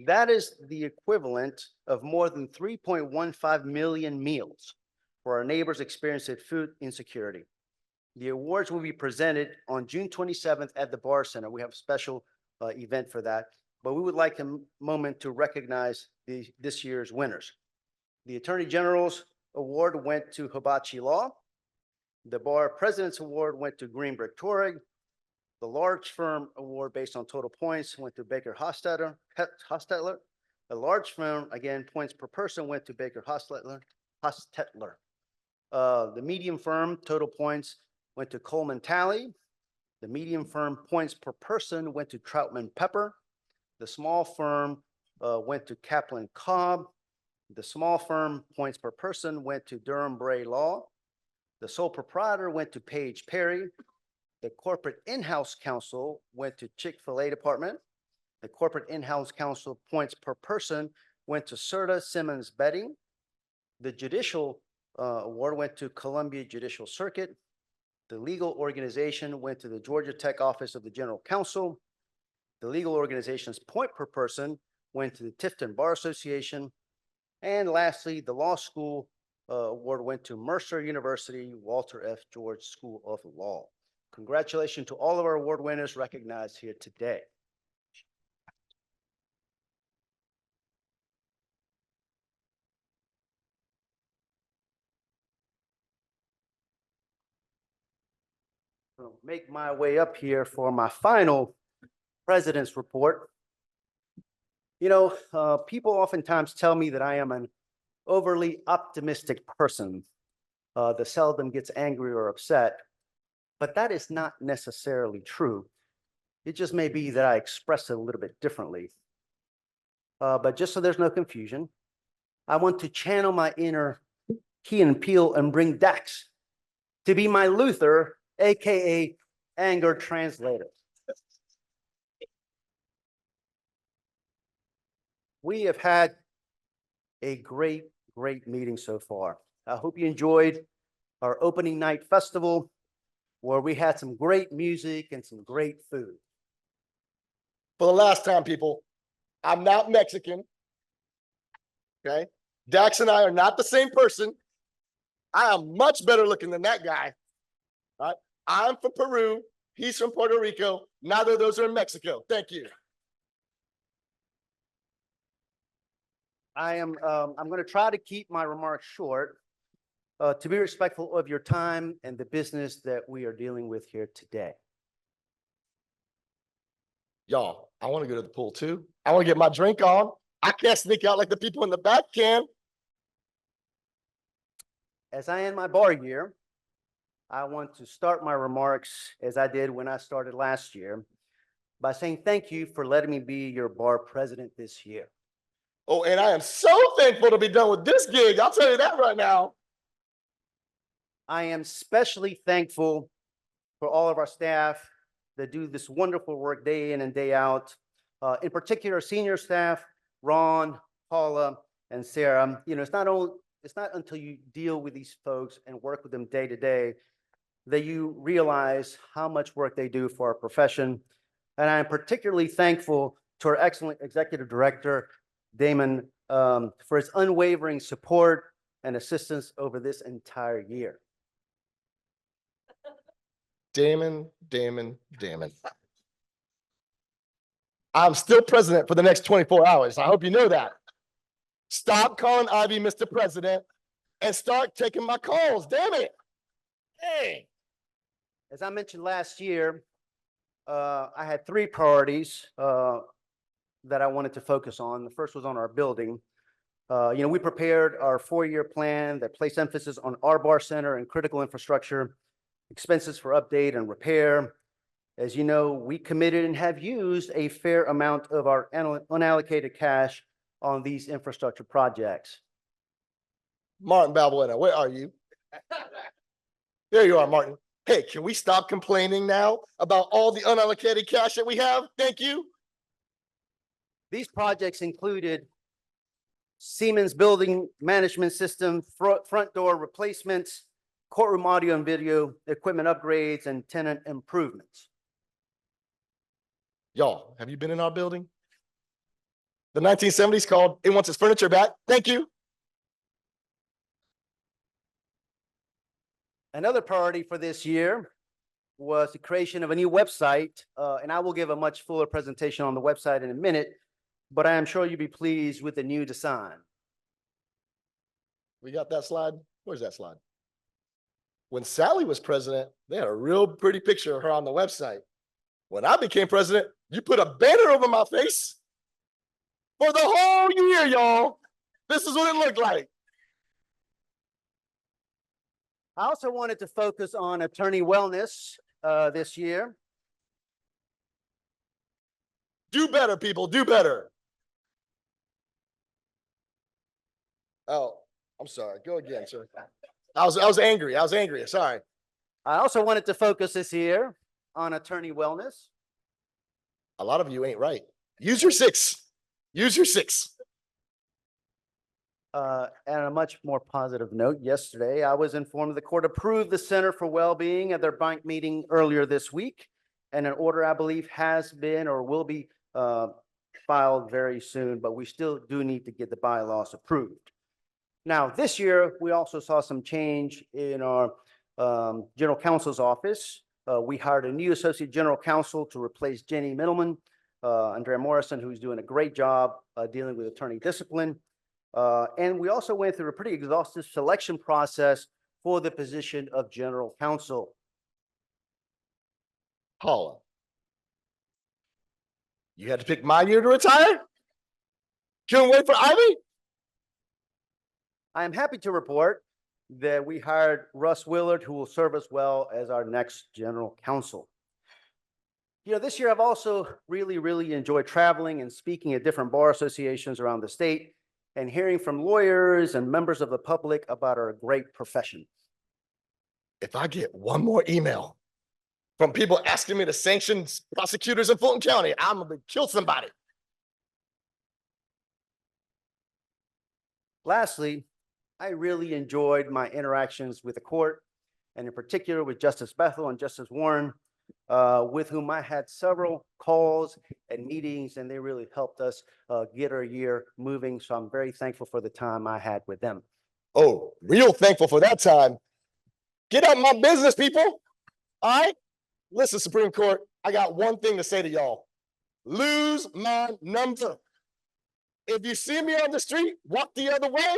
That is the equivalent of more than 3.15 million meals for our neighbors experiencing food insecurity. The awards will be presented on June 27th at the Bar Center. We have a special event for that, but we would like a moment to recognize this year's winners. The Attorney General's Award went to Hibachi Law. The Bar President's Award went to Green Brick Touring. The Large Firm Award based on total points went to Baker Hostetler. The large firm, again, points per person went to Baker Hostetler. The medium firm total points went to Coleman Talley. The medium firm points per person went to Troutman Pepper. The small firm went to Kaplan Cobb. The small firm points per person went to Durham Bray Law. The sole proprietor went to Page Perry. The corporate in-house counsel went to Chick-fil-A Department. The corporate in-house counsel points per person went to Serta Simmons Betting. The judicial award went to Columbia Judicial Circuit. The legal organization went to the Georgia Tech Office of the General Counsel. The legal organization's point per person went to the Tifton Bar Association. And lastly, the law school award went to Mercer University Walter F. George School of Law. Congratulations to all of our award winners recognized here today. I'll make my way up here for my final president's report. You know, people oftentimes tell me that I am an overly optimistic person that seldom gets angry or upset, but that is not necessarily true. It just may be that I express it a little bit differently. But just so there's no confusion, I want to channel my inner Key and Peele and bring Dax to be my Luther, AKA anger translator. We have had a great meeting so far. I hope you enjoyed our opening night festival where we had some great music and some great food. For the last time, people, I'm not Mexican. Okay. Dax and I are not the same person. I am much better looking than that guy. All right. I'm from Peru. He's from Puerto Rico. Neither of those are in Mexico. Thank you. I'm going to try to keep my remarks short to be respectful of your time and the business that we are dealing with here today. Y'all, I want to go to the pool too. I want to get my drink on. I can't sneak out like the people in the back can. As I end my bar year, I want to start my remarks as I did when I started last year by saying thank you for letting me be your bar president this year. Oh, and I am so thankful to be done with this gig. I'll tell you that right now. I am especially thankful for all of our staff that do this wonderful work day in and day out. In particular, senior staff, Ron, Paula, and Sarah. You know, it's not until you deal with these folks and work with them day to day that you realize how much work they do for our profession. And I'm particularly thankful to our excellent executive director, Damon, for his unwavering support and assistance over this entire year. Damon. I'm still president for the next 24 hours. I hope you know that. Stop calling Ivy Mr. President and start taking my calls. Damn it. Hey. As I mentioned last year, I had three priorities that I wanted to focus on. The first was on our building. We prepared our 4-year plan that placed emphasis on our bar center and critical infrastructure, expenses for update and repair. As you know, we committed and have used a fair amount of our unallocated cash on these infrastructure projects. Martin Balbuena, where are you? There you are, Martin. Hey, can we stop complaining now about all the unallocated cash that we have? Thank you. These projects included Siemens building management system, front door replacements, courtroom audio and video equipment upgrades, and tenant improvements. Y'all, have you been in our building? The 1970s called, it wants its furniture back. Thank you. Another priority for this year was the creation of a new website, and I will give a much fuller presentation on the website in a minute, but I am sure you'll be pleased with the new design. We got that slide? Where's that slide? When Sally was president, they had a real pretty picture of her on the website. When I became president, you put a banner over my face for the whole year, y'all. This is what it looked like. I also wanted to focus on attorney wellness this year. Do better, people, do better. Oh, I'm sorry. Go again, sir. I was angry. Sorry. I also wanted to focus this year on attorney wellness. A lot of you ain't right. Use your 6. Use your 6. And a much more positive note, yesterday, I was informed the court approved the Center for Wellbeing at their bank meeting earlier this week. And an order, I believe, has been or will be filed very soon, but we still do need to get the bylaws approved. Now, this year, we also saw some change in our general counsel's office. We hired a new associate general counsel to replace Jenny Middleman, Andrea Morrison, who's doing a great job dealing with attorney discipline. And we also went through a pretty exhaustive selection process for the position of general counsel. Paula, you had to pick my year to retire? Couldn't wait for Ivy? I am happy to report that we hired Russ Willard, who will serve us well as our next general counsel. This year I've also really enjoyed traveling and speaking at different bar associations around the state and hearing from lawyers and members of the public about our great profession. If I get one more email from people asking me to sanction prosecutors in Fulton County, I'm gonna kill somebody. Lastly, I really enjoyed my interactions with the court, and in particular with Justice Bethel and Justice Warren, with whom I had several calls and meetings, and they really helped us get our year moving. So I'm very thankful for the time I had with them. Oh, real thankful for that time. Get out my business, people. All right? Listen, Supreme Court, I got one thing to say to y'all. Lose my number. If you see me on the street, walk the other way.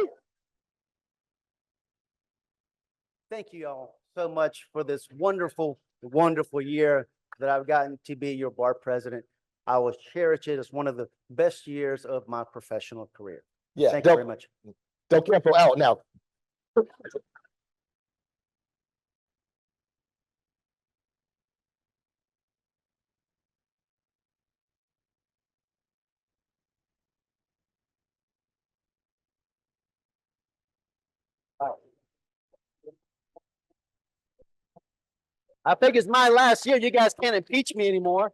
Thank you all so much for this wonderful year that I've gotten to be your bar president. I will cherish it as one of the best years of my professional career. Yeah, Thank you very much. Don't cancel out now. I think it's my last year. You guys can't impeach me anymore.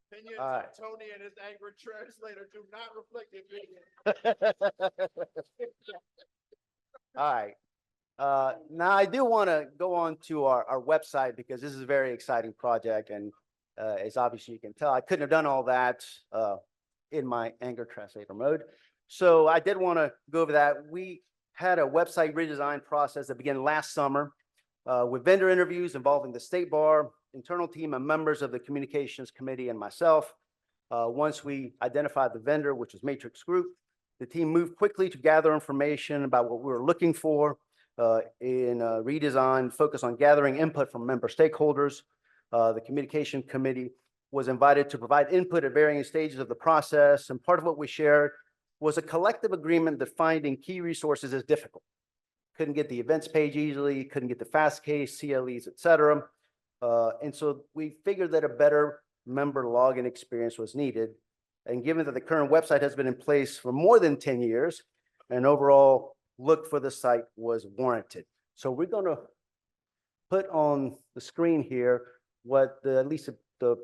Opinions All right. of Tony and his angry translator do not reflect the opinion. All right. Now I do want to go on to our website because this is a very exciting project, and as obviously you can tell, I couldn't have done all that in my anger translator mode. So I did want to go over that. We had a website redesign process that began last summer with vendor interviews involving the state bar, internal team, and members of the communications committee and myself. Once we identified the vendor, which was Matrix Group, the team moved quickly to gather information about what we were looking for. in redesign, focus on gathering input from member stakeholders. The communication committee was invited to provide input at varying stages of the process. And part of what we shared was a collective agreement that finding key resources is difficult. Couldn't get the events page easily, couldn't get the fast case, CLEs, et cetera. And so we figured that a better member login experience was needed. And given that the current website has been in place for more than 10 years, an overall look for the site was warranted. So we're going to put on the screen here what at least the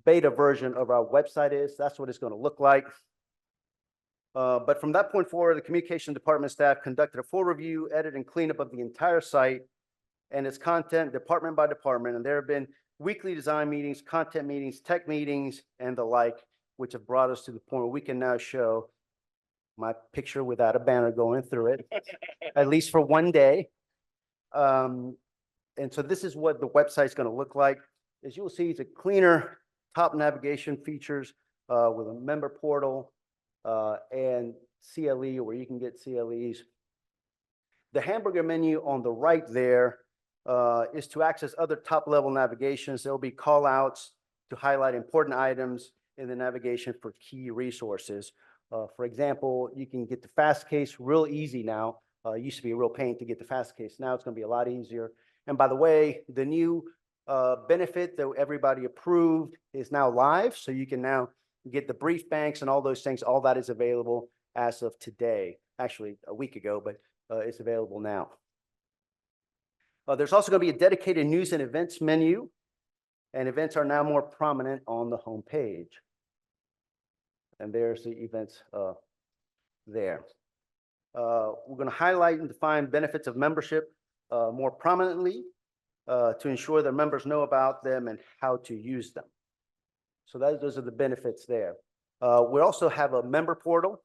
beta version of our website is. That's what it's going to look like. But from that point forward, the communication department staff conducted a full review, edit, and cleanup of the entire site and its content department by department. And there have been weekly design meetings, content meetings, tech meetings, and the like, which have brought us to the point where we can now show my picture without a banner going through it, at least for one day. And so this is what the website's going to look like. As you will see, it's a cleaner top navigation features with a member portal and CLE where you can get CLEs. The hamburger menu on the right there is to access other top level navigations. There will be call outs to highlight important items in the navigation for key resources. For example, you can get the fast case real easy now. It used to be a real pain to get the fast case. Now it's going to be a lot easier. And by the way, the new benefit that everybody approved is now live. So you can now get the brief banks and all those things. All that is available as of today, actually a week ago, but it's available now. There's also going to be a dedicated news and events menu, and events are now more prominent on the home page. And there's the events there. We're going to highlight and define benefits of membership more prominently to ensure that members know about them and how to use them. So those are the benefits there. We also have a member portal,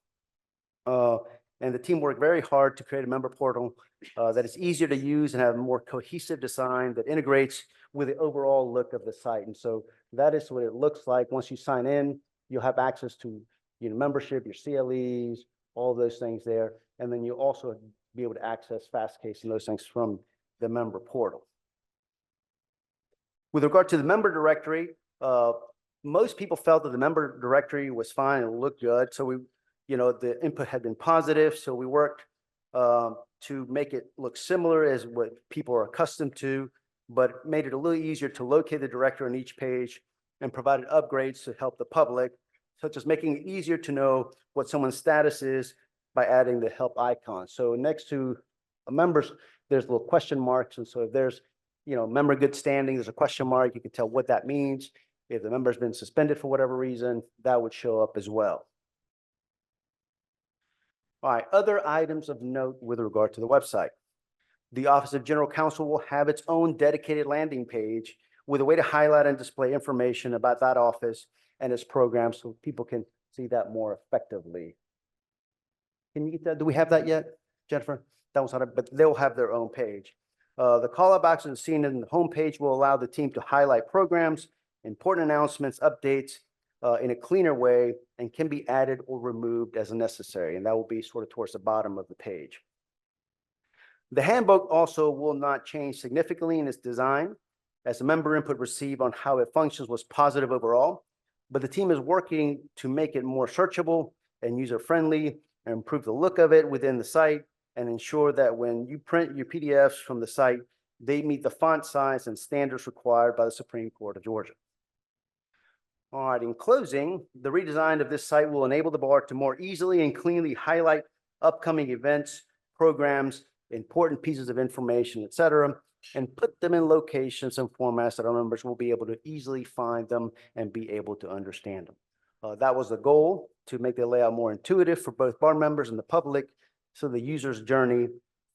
and the team worked very hard to create a member portal that is easier to use and have a more cohesive design that integrates with the overall look of the site. And so that is what it looks like. Once you sign in, you'll have access to membership, your CLEs, all those things there. And then you'll also be able to access Fastcase and those things from the member portal. With regard to the member directory, most people felt that the member directory was fine and looked good. So we, the input had been positive. So we worked to make it look similar as what people are accustomed to, but made it a little easier to locate the directory on each page and provided upgrades to help the public, such as making it easier to know what someone's status is by adding the help icon. So next to members, there's little question marks. And so if there's, member good standing, there's a question mark, you can tell what that means. If the member's been suspended for whatever reason, that would show up as well. All right, other items of note with regard to the website. The Office of General Counsel will have its own dedicated landing page with a way to highlight and display information about that office and its programs so people can see that more effectively. Can you get that? Do we have that yet, Jennifer? That was not, but they'll have their own page. The call-out boxes seen in the homepage will allow the team to highlight programs, important announcements, updates in a cleaner way, and can be added or removed as necessary. And that will be sort of towards the bottom of the page. The handbook also will not change significantly in its design, as the member input received on how it functions was positive overall, but the team is working to make it more searchable and user-friendly and improve the look of it within the site and ensure that when you print your PDFs from the site, they meet the font size and standards required by the Supreme Court of Georgia. All right, in closing, the redesign of this site will enable the bar to more easily and cleanly highlight upcoming events, programs, important pieces of information, et cetera, and put them in locations and formats that our members will be able to easily find them and be able to understand them. That was the goal, to make the layout more intuitive for both bar members and the public, so the user's journey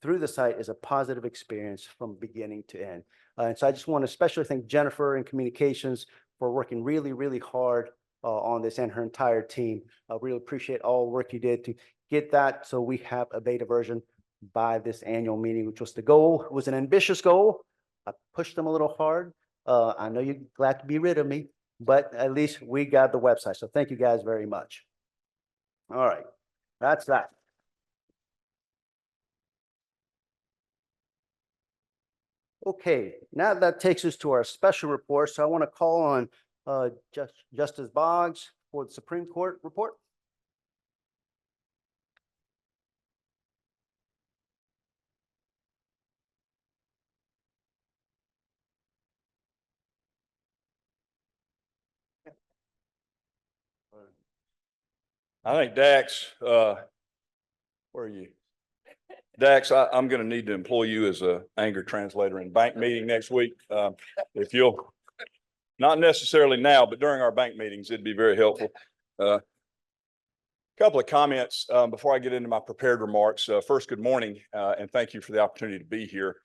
through the site is a positive experience from beginning to end. And so I just want to especially thank Jennifer in communications for working really, really hard on this and her entire team. I really appreciate all the work you did to get that so we have a beta version by this annual meeting, which was the goal. It was an ambitious goal. I pushed them a little hard. I know you're glad to be rid of me, but at least we got the website. So thank you guys very much. All right, that's that. Okay, now that takes us to our special report. So I want to call on Justice Boggs for the Supreme Court report. I think Dax, where are you? Dax, I'm going to need to employ you as a anger translator in bank meeting next week. If you'll, not necessarily now, but during our bank meetings, it'd be very helpful. Couple of comments before I get into my prepared remarks. First, good morning, and thank you for the opportunity to be here.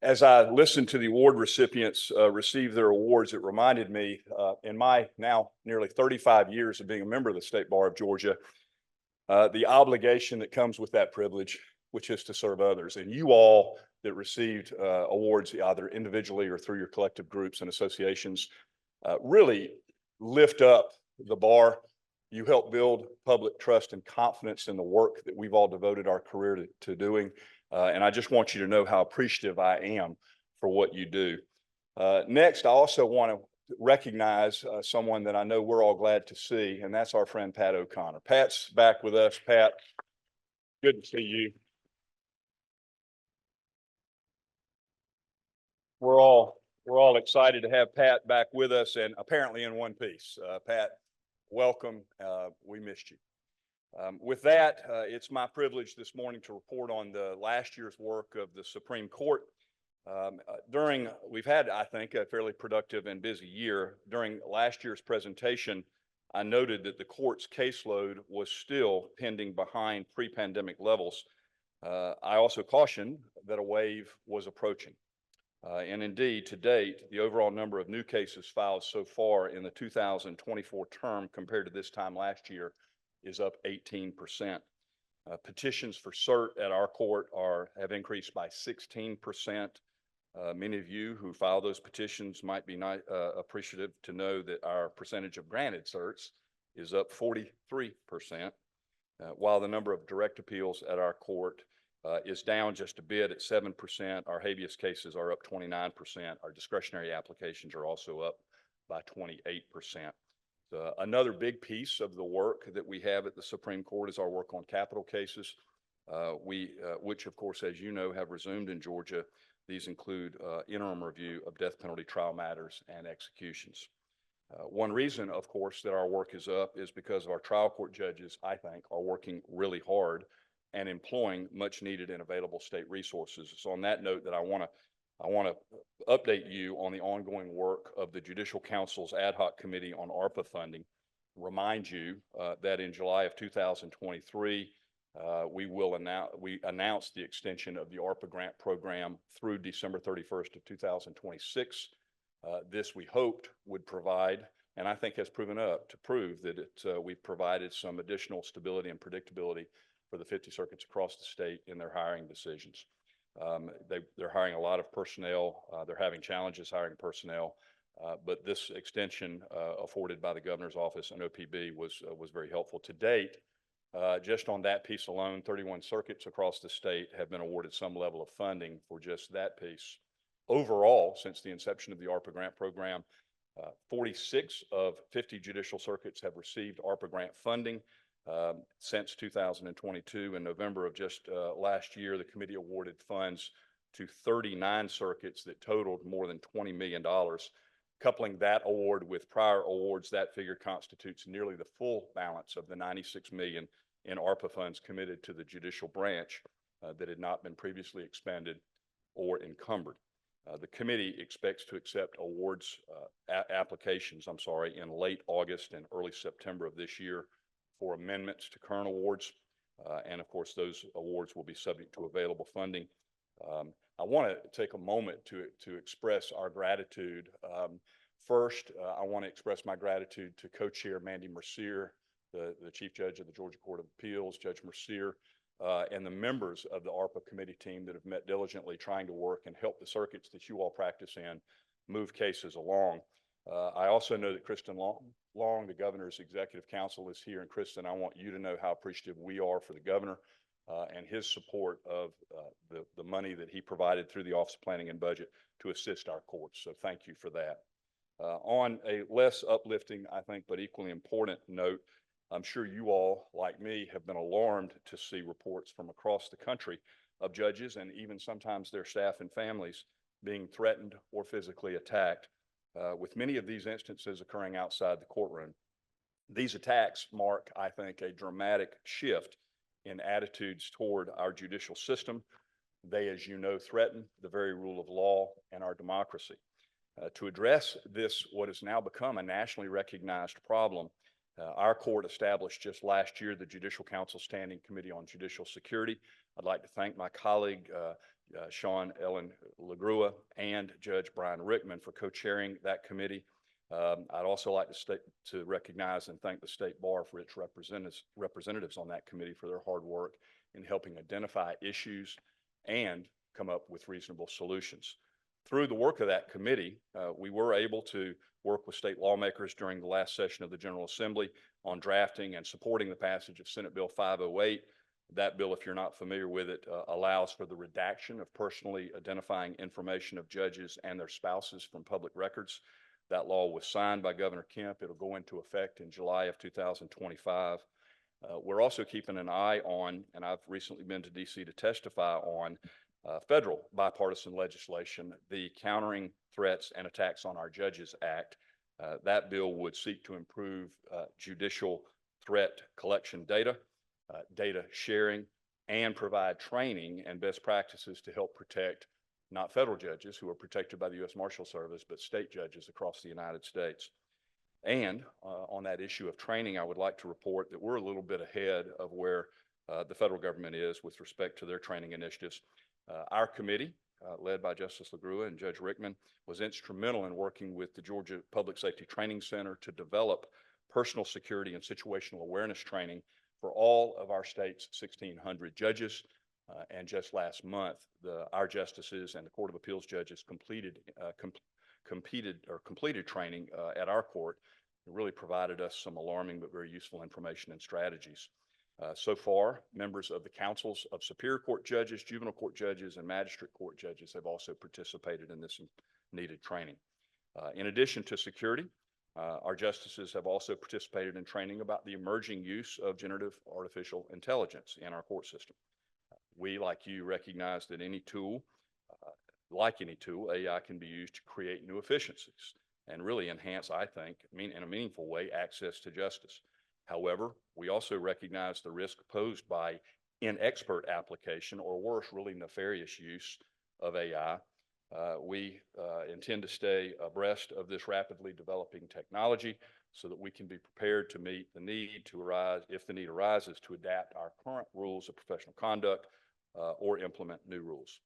As I listened to the award recipients receive their awards, it reminded me in my now nearly 35 years of being a member of the State Bar of Georgia, the obligation that comes with that privilege, which is to serve others. And you all that received awards either individually or through your collective groups and associations really lift up the bar. You help build public trust and confidence in the work that we've all devoted our career to doing. And I just want you to know how appreciative I am for what you do. Next, I also want to recognize someone that I know we're all glad to see, and that's our friend Pat O'Connor. Pat's back with us. Pat, good to see you. We're all excited to have Pat back with us, and apparently in one piece. Pat, welcome. We missed you. With that, it's my privilege this morning to report on the last year's work of the Supreme Court. We've had, I think, a fairly productive and busy year. During last year's presentation, I noted that the court's caseload was still pending behind pre-pandemic levels. I also cautioned that a wave was approaching. And indeed, to date, the overall number of new cases filed so far in the 2024 term compared to this time last year is up 18%. Petitions for cert at our court have increased by 16%. Many of you who file those petitions might be appreciative to know that our percentage of granted certs is up 43%, while the number of direct appeals at our court is down just a bit at 7%. Our habeas cases are up 29%. Our discretionary applications are also up by 28%. Another big piece of the work that we have at the Supreme Court is our work on capital cases, which of course, as you know, have resumed in Georgia. These include interim review of death penalty trial matters and executions. One reason, of course, that our work is up is because our trial court judges, I think, are working really hard and employing much needed and available state resources. So on that note, that I want to update you on the ongoing work of the Judicial Council's Ad Hoc Committee on ARPA funding. Remind you that in July of 2023, we announced the extension of the ARPA grant program through December 31st of 2026. This we hoped would provide, and I think has proven up to prove that we've provided some additional stability and predictability for the 50 circuits across the state in their hiring decisions. They're hiring a lot of personnel. They're having challenges hiring personnel, but this extension afforded by the governor's office and OPB was very helpful. To date, just on that piece alone, 31 circuits across the state have been awarded some level of funding for just that piece. Overall, since the inception of the ARPA grant program, 46 of 50 judicial circuits have received ARPA grant funding. Since 2022, in November of just last year, the committee awarded funds to 39 circuits that totaled more than $20 million. Coupling that award with prior awards, that figure constitutes nearly the full balance of the $96 million in ARPA funds committed to the judicial branch that had not been previously expended or encumbered. The committee expects to accept applications in late August and early September of this year for amendments to current awards. And of course, those awards will be subject to available funding. I want to take a moment to express our gratitude. First, I want to express my gratitude to co-chair Mandy Mercier, the Chief Judge of the Georgia Court of Appeals, Judge Mercier, and the members of the ARPA committee team that have met diligently trying to work and help the circuits that you all practice in move cases along. I also know that Kristen Long, the governor's executive counsel, is here. And Kristen, I want you to know how appreciative we are for the governor and his support of the money that he provided through the Office of Planning and Budget to assist our courts. So thank you for that. On a less uplifting, I think, but equally important note, I'm sure you all, like me, have been alarmed to see reports from across the country of judges and even sometimes their staff and families being threatened or physically attacked, with many of these instances occurring outside the courtroom. These attacks mark, I think, a dramatic shift in attitudes toward our judicial system. They, as you know, threaten the very rule of law and our democracy. To address this, what has now become a nationally recognized problem, our court established just last year the Judicial Council Standing Committee on Judicial Security. I'd like to thank my colleague, Sean Ellen LaGrua, and Judge Brian Rickman for co-chairing that committee. I'd also like to recognize and thank the State Bar for its representatives on that committee for their hard work in helping identify issues and come up with reasonable solutions. Through the work of that committee, we were able to work with state lawmakers during the last session of the General Assembly on drafting and supporting the passage of Senate Bill 508. That bill, if you're not familiar with it, allows for the redaction of personally identifying information of judges and their spouses from public records. That law was signed by Governor Kemp. It'll go into effect in July of 2025. We're also keeping an eye on, and I've recently been to DC to testify on, federal bipartisan legislation, the Countering Threats and Attacks on Our Judges Act. That bill would seek to improve judicial threat collection data, data sharing, and provide training and best practices to help protect not federal judges who are protected by the U.S. Marshal Service, but state judges across the United States. And on that issue of training, I would like to report that we're a little bit ahead of where the federal government is with respect to their training initiatives. Our committee, led by Justice LaGrua and Judge Rickman, was instrumental in working with the Georgia Public Safety Training Center to develop personal security and situational awareness training for all of our state's 1,600 judges. And just last month, our justices and the Court of Appeals judges completed training at our court. It really provided us some alarming but very useful information and strategies. So far, members of the councils of Superior Court judges, juvenile court judges, and magistrate court judges have also participated in this needed training. In addition to security, our justices have also participated in training about the emerging use of generative artificial intelligence in our court system. We, like you, recognize that any tool, AI can be used to create new efficiencies and really enhance, I think, in a meaningful way, access to justice. However, we also recognize the risk posed by inexpert application, or worse, really nefarious use of AI. We intend to stay abreast of this rapidly developing technology so that we can be prepared to meet the need to arise, if the need arises, to adapt our current rules of professional conduct or implement new rules.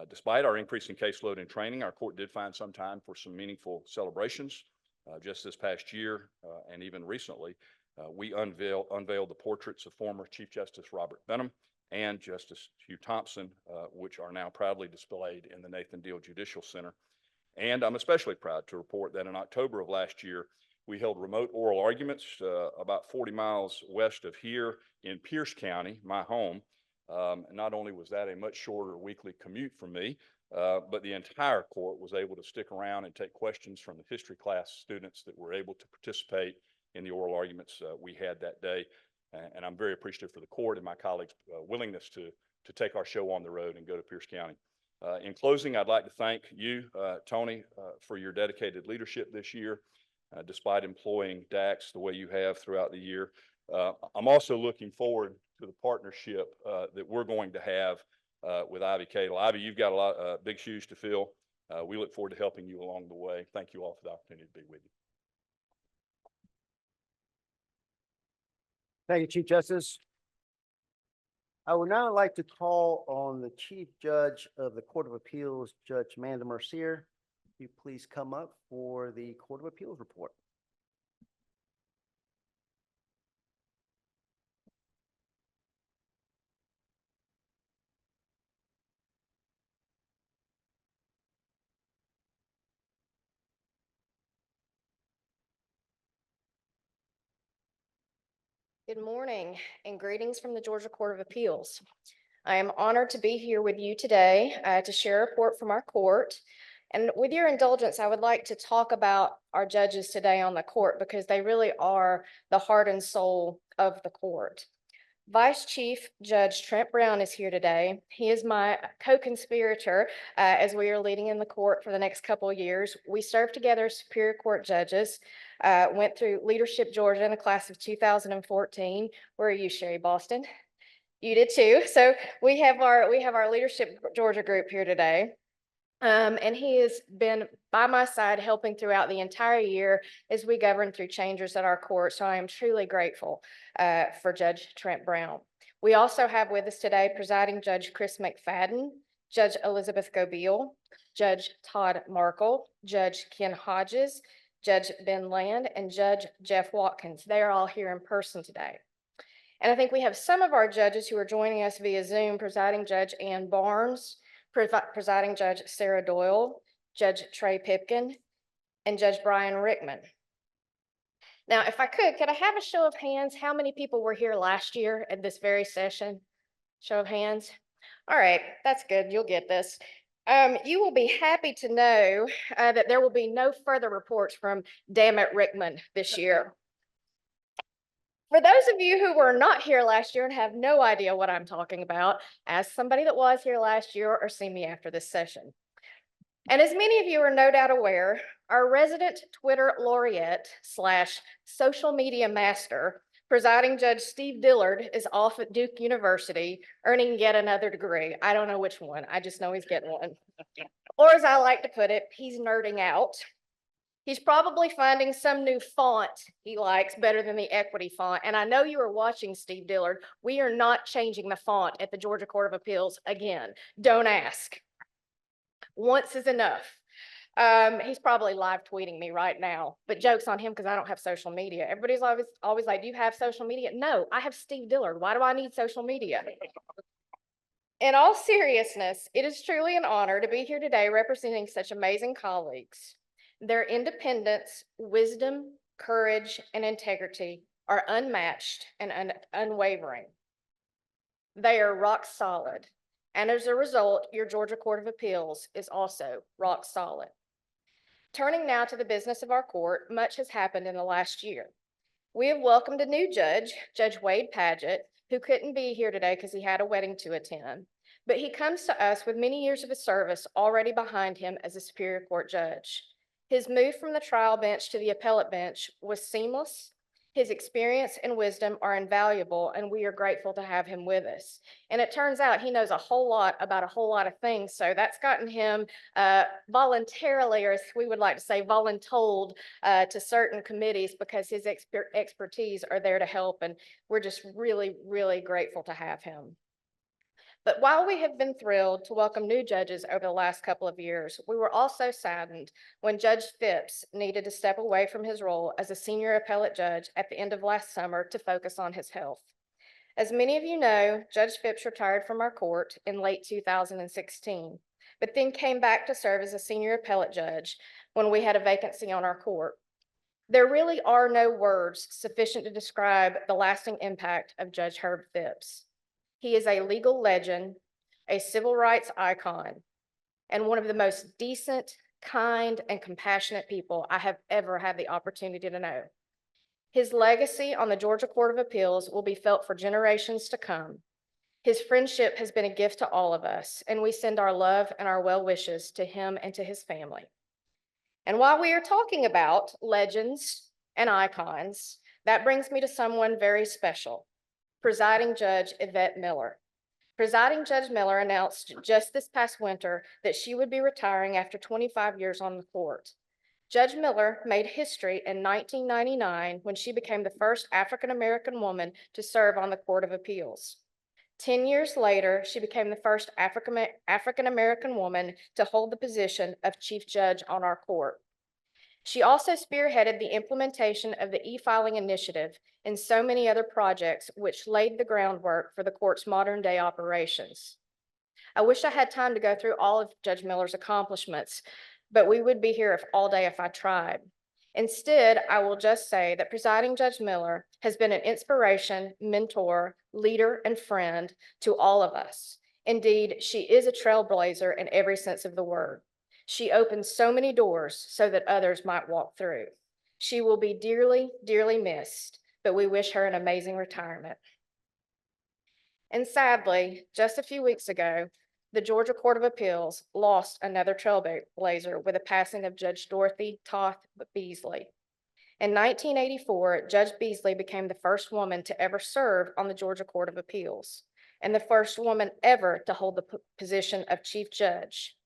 Despite our increasing caseload and training, our court did find some time for some meaningful celebrations. Just this past year and even recently, we unveiled the portraits of former Chief Justice Robert Benham and Justice Hugh Thompson, which are now proudly displayed in the Nathan Deal Judicial Center. And I'm especially proud to report that in October of last year, we held remote oral arguments about 40 miles west of here in Pierce County, my home. Not only was that a much shorter weekly commute for me, but the entire court was able to stick around and take questions from the history class students that were able to participate in the oral arguments we had that day. And I'm very appreciative for the court and my colleagues' willingness to take our show on the road and go to Pierce County. In closing, I'd like to thank you, Tony, for your dedicated leadership this year, despite employing DAX the way you have throughout the year. I'm also looking forward to the partnership that we're going to have with Ivy Cadle. Ivy, you've got a lot of big shoes to fill. We look forward to helping you along the way. Thank you all for the opportunity to be with you. Thank you, Chief Justice. I would now like to call on the Chief Judge of the Court of Appeals, Judge Amanda Mercier. If you please come up for the Court of Appeals report. Good morning and greetings from the Georgia Court of Appeals. I am honored to be here with you today to share a report from our court. And with your indulgence, I would like to talk about our judges today on the court because they really are the heart and soul of the court. Vice Chief Judge Trent Brown is here today. He is my co-conspirator as we are leading in the court for the next couple of years. We served together as Superior Court judges, went through Leadership Georgia in the class of 2014. Where are you, Sherry Boston? You did too. So we have our Leadership Georgia group here today. And he has been by my side helping throughout the entire year as we govern through changes at our court. So I am truly grateful for Judge Trent Brown. We also have with us today presiding Judge Chris McFadden, Judge Elizabeth Gobeil, Judge Todd Markle, Judge Ken Hodges, Judge Ben Land, and Judge Jeff Watkins. They are all here in person today. And I think we have some of our judges who are joining us via Zoom, presiding Judge Ann Barnes, presiding Judge Sarah Doyle, Judge Trey Pipkin, and Judge Brian Rickman. Now, if I could I have a show of hands? How many people were here last year at this very session? Show of hands. All right, that's good. You'll get this. You will be happy to know that there will be no further reports from Dammit Rickman this year. For those of you who were not here last year and have no idea what I'm talking about, ask somebody that was here last year or see me after this session. And as many of you are no doubt aware, our resident Twitter laureate / social media master, presiding Judge Steve Dillard, is off at Duke University earning yet another degree. I don't know which one. I just know he's getting one. Or as I like to put it, he's nerding out. He's probably finding some new font he likes better than the equity font. And I know you are watching, Steve Dillard. We are not changing the font at the Georgia Court of Appeals again. Don't ask. Once is enough. He's probably live tweeting me right now, but joke's on him because I don't have social media. Everybody's always like, do you have social media? No, I have Steve Dillard. Why do I need social media? In all seriousness, it is truly an honor to be here today representing such amazing colleagues. Their independence, wisdom, courage, and integrity are unmatched and unwavering. They are rock solid. And as a result, your Georgia Court of Appeals is also rock solid. Turning now to the business of our court, much has happened in the last year. We have welcomed a new judge, Judge Wade Padgett, who couldn't be here today because he had a wedding to attend. But he comes to us with many years of his service already behind him as a Superior Court judge. His move from the trial bench to the appellate bench was seamless. His experience and wisdom are invaluable, and we are grateful to have him with us. And it turns out he knows a whole lot about a whole lot of things, so that's gotten him voluntarily, or as we would like to say, voluntold to certain committees because his expertise are there to help, and we're just really, really grateful to have him. But while we have been thrilled to welcome new judges over the last couple of years, we were also saddened when Judge Phipps needed to step away from his role as a senior appellate judge at the end of last summer to focus on his health. As many of you know, Judge Phipps retired from our court in late 2016, but then came back to serve as a senior appellate judge when we had a vacancy on our court. There really are no words sufficient to describe the lasting impact of Judge Herb Phipps. He is a legal legend, a civil rights icon, and one of the most decent, kind, and compassionate people I have ever had the opportunity to know. His legacy on the Georgia Court of Appeals will be felt for generations to come. His friendship has been a gift to all of us, and we send our love and our well wishes to him and to his family. And while we are talking about legends and icons, that brings me to someone very special. Presiding Judge Yvette Miller. Presiding Judge Miller announced just this past winter that she would be retiring after 25 years on the court. Judge Miller made history in 1999 when she became the first African-American woman to serve on the Court of Appeals. 10 years later, she became the first African-American woman to hold the position of Chief Judge on our court. She also spearheaded the implementation of the e-filing initiative and so many other projects which laid the groundwork for the court's modern day operations. I wish I had time to go through all of Judge Miller's accomplishments, but we would be here all day if I tried. Instead, I will just say that presiding Judge Miller has been an inspiration, mentor, leader, and friend to all of us. Indeed, she is a trailblazer in every sense of the word. She opens so many doors so that others might walk through. She will be dearly, dearly missed, but we wish her an amazing retirement. And sadly, just a few weeks ago, the Georgia Court of Appeals lost another trailblazer with the passing of Judge Dorothy Toth Beasley. In 1984, Judge Beasley became the first woman to ever serve on the Georgia Court of Appeals and the first woman ever to hold the position of Chief Judge.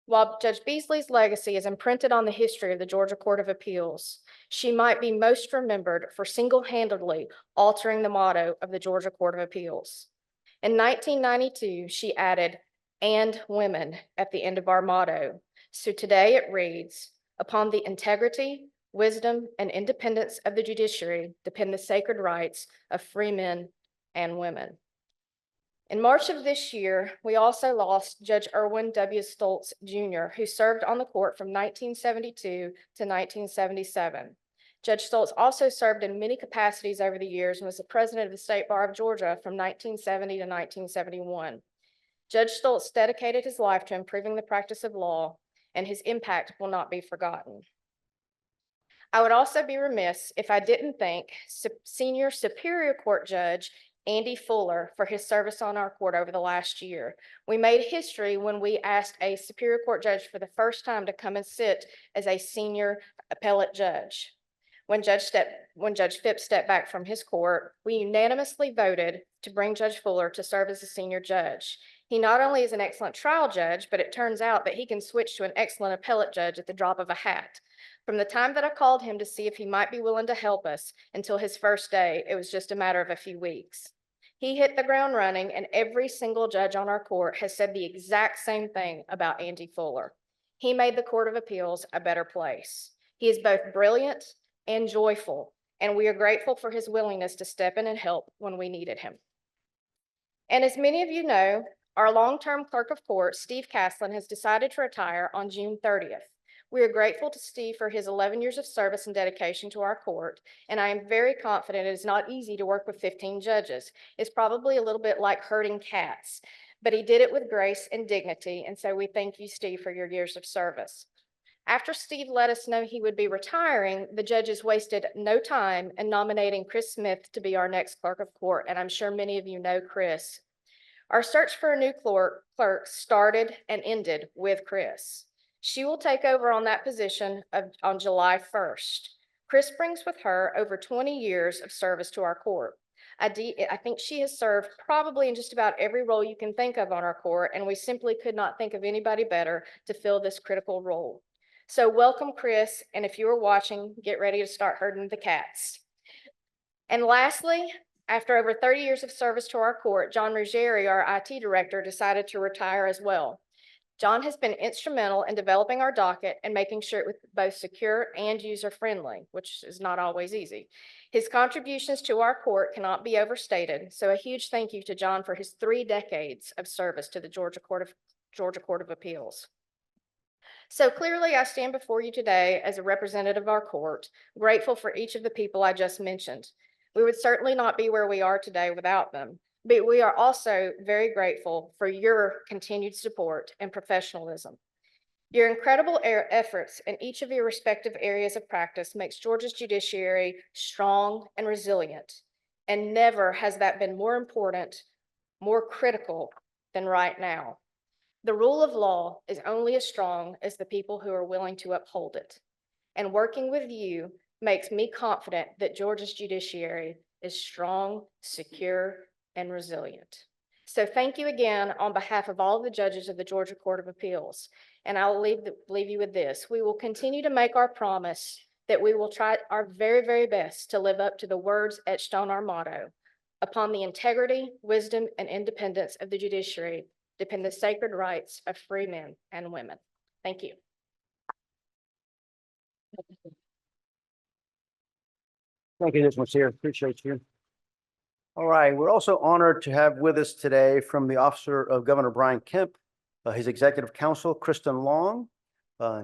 While Judge Beasley's legacy is imprinted on the history of the Georgia Court of Appeals, she might be most remembered for single-handedly altering the motto of the Georgia Court of Appeals. In 1992, she added "and women" at the end of our motto. So today it reads, "Upon the integrity, wisdom, and independence of the judiciary depend the sacred rights of free men and women." In March of this year, we also lost Judge Erwin W. Stoltz Jr., who served on the court from 1972 to 1977. Judge Stoltz also served in many capacities over the years and was the president of the State Bar of Georgia from 1970 to 1971. Judge Stoltz dedicated his life to improving the practice of law, and his impact will not be forgotten. I would also be remiss if I didn't thank Senior Superior Court Judge Andy Fuller for his service on our court over the last year. We made history when we asked a Superior Court judge for the first time to come and sit as a senior appellate judge. When Judge Phipps stepped back from his court, we unanimously voted to bring Judge Fuller to serve as a senior judge. He not only is an excellent trial judge, but it turns out that he can switch to an excellent appellate judge at the drop of a hat. From the time that I called him to see if he might be willing to help us until his first day, it was just a matter of a few weeks. He hit the ground running, and every single judge on our court has said the exact same thing about Andy Fuller. He made the Court of Appeals a better place. He is both brilliant and joyful, and we are grateful for his willingness to step in and help when we needed him. And as many of you know, our long-term clerk of court, Steve Caslin, has decided to retire on June 30th. We are grateful to Steve for his 11 years of service and dedication to our court, and I am very confident it is not easy to work with 15 judges. It's probably a little bit like herding cats, but he did it with grace and dignity, and so we thank you, Steve, for your years of service. After Steve let us know he would be retiring, the judges wasted no time in nominating Chris Smith to be our next clerk of court, and I'm sure many of you know Chris. Our search for a new clerk started and ended with Chris. She will take over on that position on July 1st. Chris brings with her over 20 years of service to our court. I think she has served probably in just about every role you can think of on our court, and we simply could not think of anybody better to fill this critical role. So welcome, Chris, and if you are watching, get ready to start herding the cats. And lastly, after over 30 years of service to our court, John Ruggieri, our IT director, decided to retire as well. John has been instrumental in developing our docket and making sure it was both secure and user-friendly, which is not always easy. His contributions to our court cannot be overstated, so a huge thank you to John for his 3 decades of service to the Georgia Court of Appeals. So clearly, I stand before you today as a representative of our court, grateful for each of the people I just mentioned. We would certainly not be where we are today without them. But we are also very grateful for your continued support and professionalism. Your incredible efforts in each of your respective areas of practice makes Georgia's judiciary strong and resilient. And never has that been more important, more critical than right now. The rule of law is only as strong as the people who are willing to uphold it. And working with you makes me confident that Georgia's judiciary is strong, secure, and resilient. So thank you again on behalf of all of the judges of the Georgia Court of Appeals. And I'll leave you with this. We will continue to make our promise that we will try our very, very best to live up to the words etched on our motto. Upon the integrity, wisdom, and independence of the judiciary depend the sacred rights of free men and women. Thank you. Thank you, Ms. Mercier. Appreciate you. All right, we're also honored to have with us today from the Officer of Governor Brian Kemp, his Executive Counsel, Kristen Long.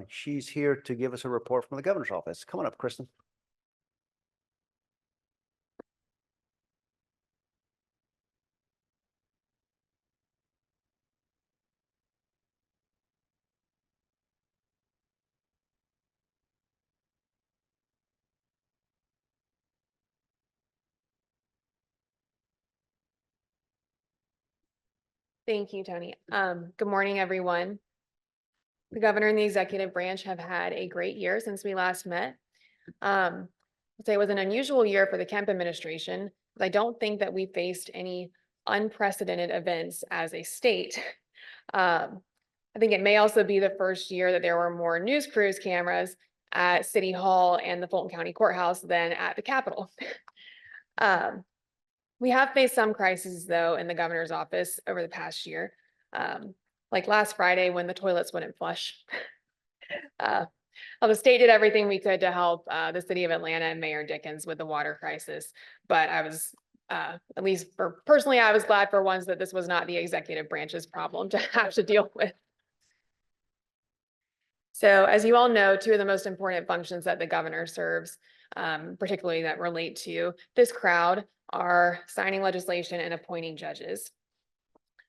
She's here to give us a report from the Governor's Office. Come on up, Kristen. Thank you, Tony. Good morning, everyone. The governor and the executive branch have had a great year since we last met. I'd say it was an unusual year for the Kemp administration, because I don't think that we faced any unprecedented events as a state. I think it may also be the first year that there were more news crews cameras at City Hall and the Fulton County Courthouse than at the Capitol. We have faced some crises, though, in the governor's office over the past year. Like last Friday when the toilets wouldn't flush. Well, the state did everything we could to help the city of Atlanta and Mayor Dickens with the water crisis. But I was, at least for personally, I was glad for once that this was not the executive branch's problem to have to deal with. So as you all know, two of the most important functions that the governor serves, particularly that relate to this crowd, are signing legislation and appointing judges.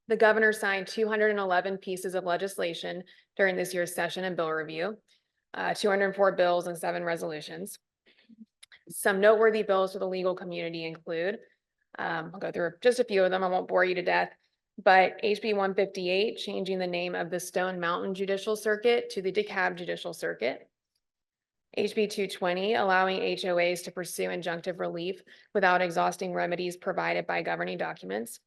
The governor signed 211 pieces of legislation during this year's session and bill review, 204 bills and 7 resolutions. Some noteworthy bills for the legal community include, I'll go through just a few of them, I won't bore you to death, but HB 158, changing the name of the Stone Mountain Judicial Circuit to the DeKalb Judicial Circuit. HB 220, allowing HOAs to pursue injunctive relief without exhausting remedies provided by governing documents.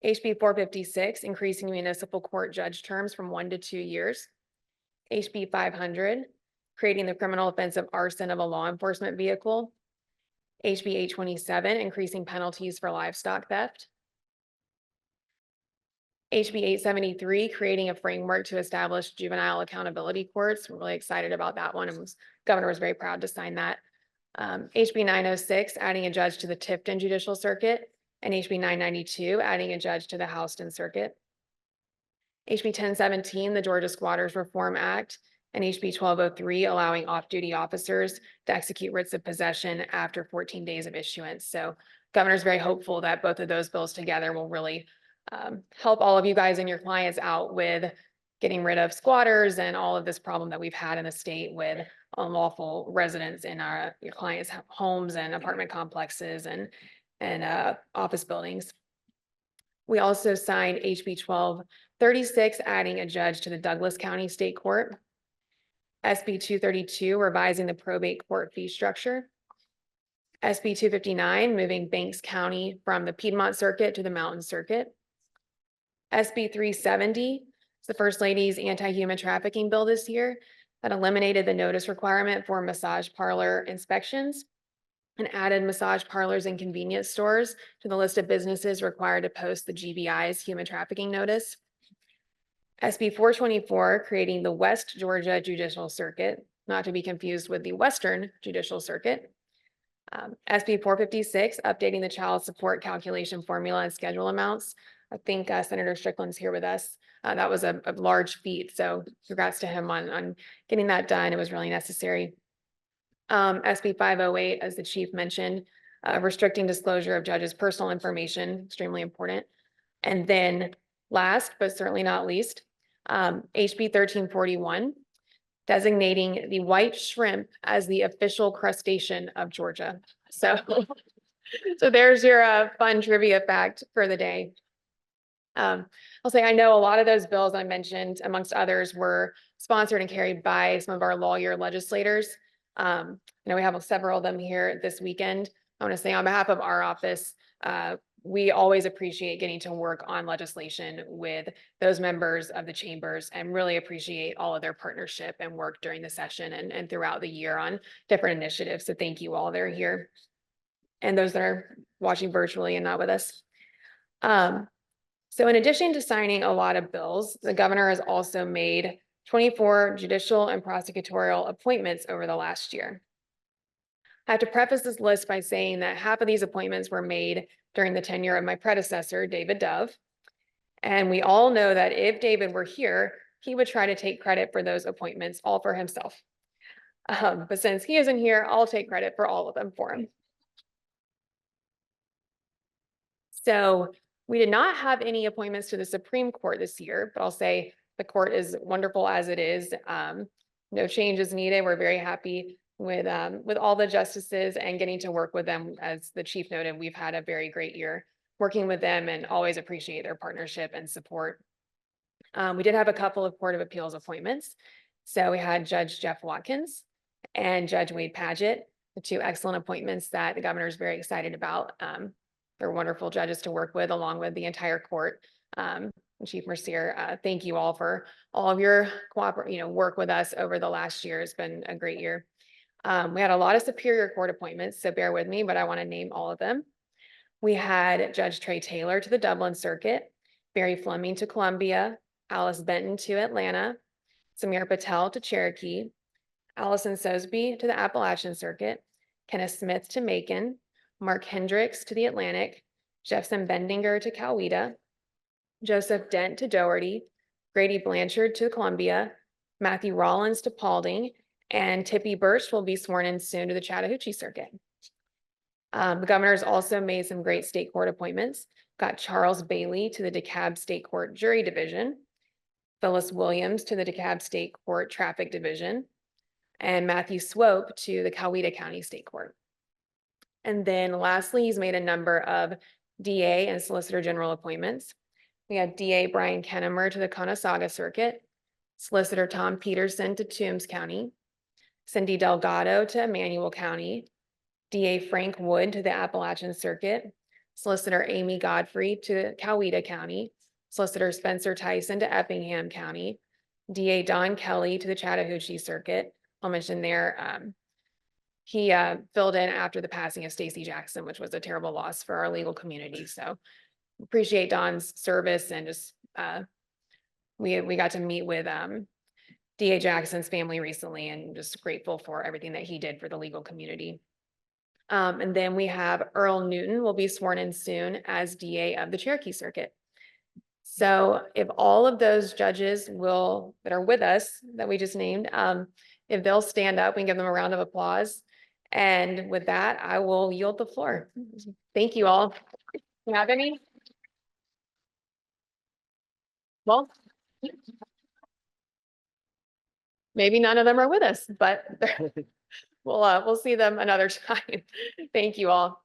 HB 456, increasing municipal court judge terms from 1 to 2 years. HB 500, creating the criminal offense of arson of a law enforcement vehicle. HB 827, increasing penalties for livestock theft. HB 873, creating a framework to establish juvenile accountability courts. We're really excited about that one, and governor was very proud to sign that. HB 906, adding a judge to the Tifton Judicial Circuit, and HB 992, adding a judge to the Houston Circuit. HB 1017, the Georgia Squatters Reform Act, and HB 1203, allowing off-duty officers to execute writs of possession after 14 days of issuance. So governor's very hopeful that both of those bills together will really help all of you guys and your clients out with getting rid of squatters and all of this problem that we've had in the state with unlawful residents in your clients' homes and apartment complexes and office buildings. We also signed HB 1236, adding a judge to the Douglas County State Court. SB 232, revising the probate court fee structure. SB 259, moving Banks County from the Piedmont Circuit to the Mountain Circuit. SB 370, it's the First Lady's anti-human trafficking bill this year that eliminated the notice requirement for massage parlor inspections and added massage parlors and convenience stores to the list of businesses required to post the GBI's human trafficking notice. SB 424, creating the West Georgia Judicial Circuit, not to be confused with the Western Judicial Circuit. SB 456, updating the child support calculation formula and schedule amounts. I think Senator Strickland's here with us. That was a large feat, so congrats to him on getting that done. It was really necessary. SB 508, as the chief mentioned, restricting disclosure of judges' personal information, extremely important. And then last, but certainly not least, HB 1341, designating the white shrimp as the official crustacean of Georgia. So, so there's your fun trivia fact for the day. I'll say I know a lot of those bills I mentioned, amongst others, were sponsored and carried by some of our lawyer legislators. We have several of them here this weekend. I want to say on behalf of our office, we always appreciate getting to work on legislation with those members of the chambers and really appreciate all of their partnership and work during the session and throughout the year on different initiatives. So thank you all that are here and those that are watching virtually and not with us. So in addition to signing a lot of bills, the governor has also made 24 judicial and prosecutorial appointments over the last year. I have to preface this list by saying that half of these appointments were made during the tenure of my predecessor, David Dove. And we all know that if David were here, he would try to take credit for those appointments all for himself. But since he isn't here, I'll take credit for all of them for him. So we did not have any appointments to the Supreme Court this year, but I'll say the court is wonderful as it is. No changes needed. We're very happy with all the justices and getting to work with them. As the chief noted, we've had a very great year working with them and always appreciate their partnership and support. We did have a couple of Court of Appeals appointments. So we had Judge Jeff Watkins and Judge Wade Paget, the two excellent appointments that the governor is very excited about. They're wonderful judges to work with, along with the entire court. Chief Mercier, thank you all for all of your work with us over the last year. It's been a great year. We had a lot of Superior Court appointments, so bear with me, but I want to name all of them. We had Judge Trey Taylor to the Dublin Circuit, Barry Fleming to Columbia, Alice Benton to Atlanta, Samir Patel to Cherokee, Allison Sosby to the Appalachian Circuit, Kenneth Smith to Macon, Mark Hendricks to the Atlantic, Jeffson Bendinger to Coweta, Joseph Dent to Doherty, Grady Blanchard to Columbia, Matthew Rollins to Paulding, and Tippy Birch will be sworn in soon to the Chattahoochee Circuit. The governor's also made some great state court appointments. Got Charles Bailey to the DeKalb State Court Jury Division, Phyllis Williams to the DeKalb State Court Traffic Division, and Matthew Swope to the Coweta County State Court. And then lastly, he's made a number of DA and Solicitor General appointments. We had DA Brian Kennemer to the Conasauga Circuit, Solicitor Tom Peterson to Toombs County, Cindy Delgado to Emmanuel County, DA Frank Wood to the Appalachian Circuit, Solicitor Amy Godfrey to Coweta County, Solicitor Spencer Tyson to Effingham County, DA Don Kelly to the Chattahoochee Circuit. I'll mention there, he filled in after the passing of Stacey Jackson, which was a terrible loss for our legal community. So appreciate Don's service, and just we got to meet with DA Jackson's family recently, and just grateful for everything that he did for the legal community. And then we have Earl Newton will be sworn in soon as DA of the Cherokee Circuit. So if all of those judges that are with us that we just named, if they'll stand up, we can give them a round of applause. And with that, I will yield the floor. Thank you all. You have any? Well, maybe none of them are with us, but we'll see them another time. Thank you all.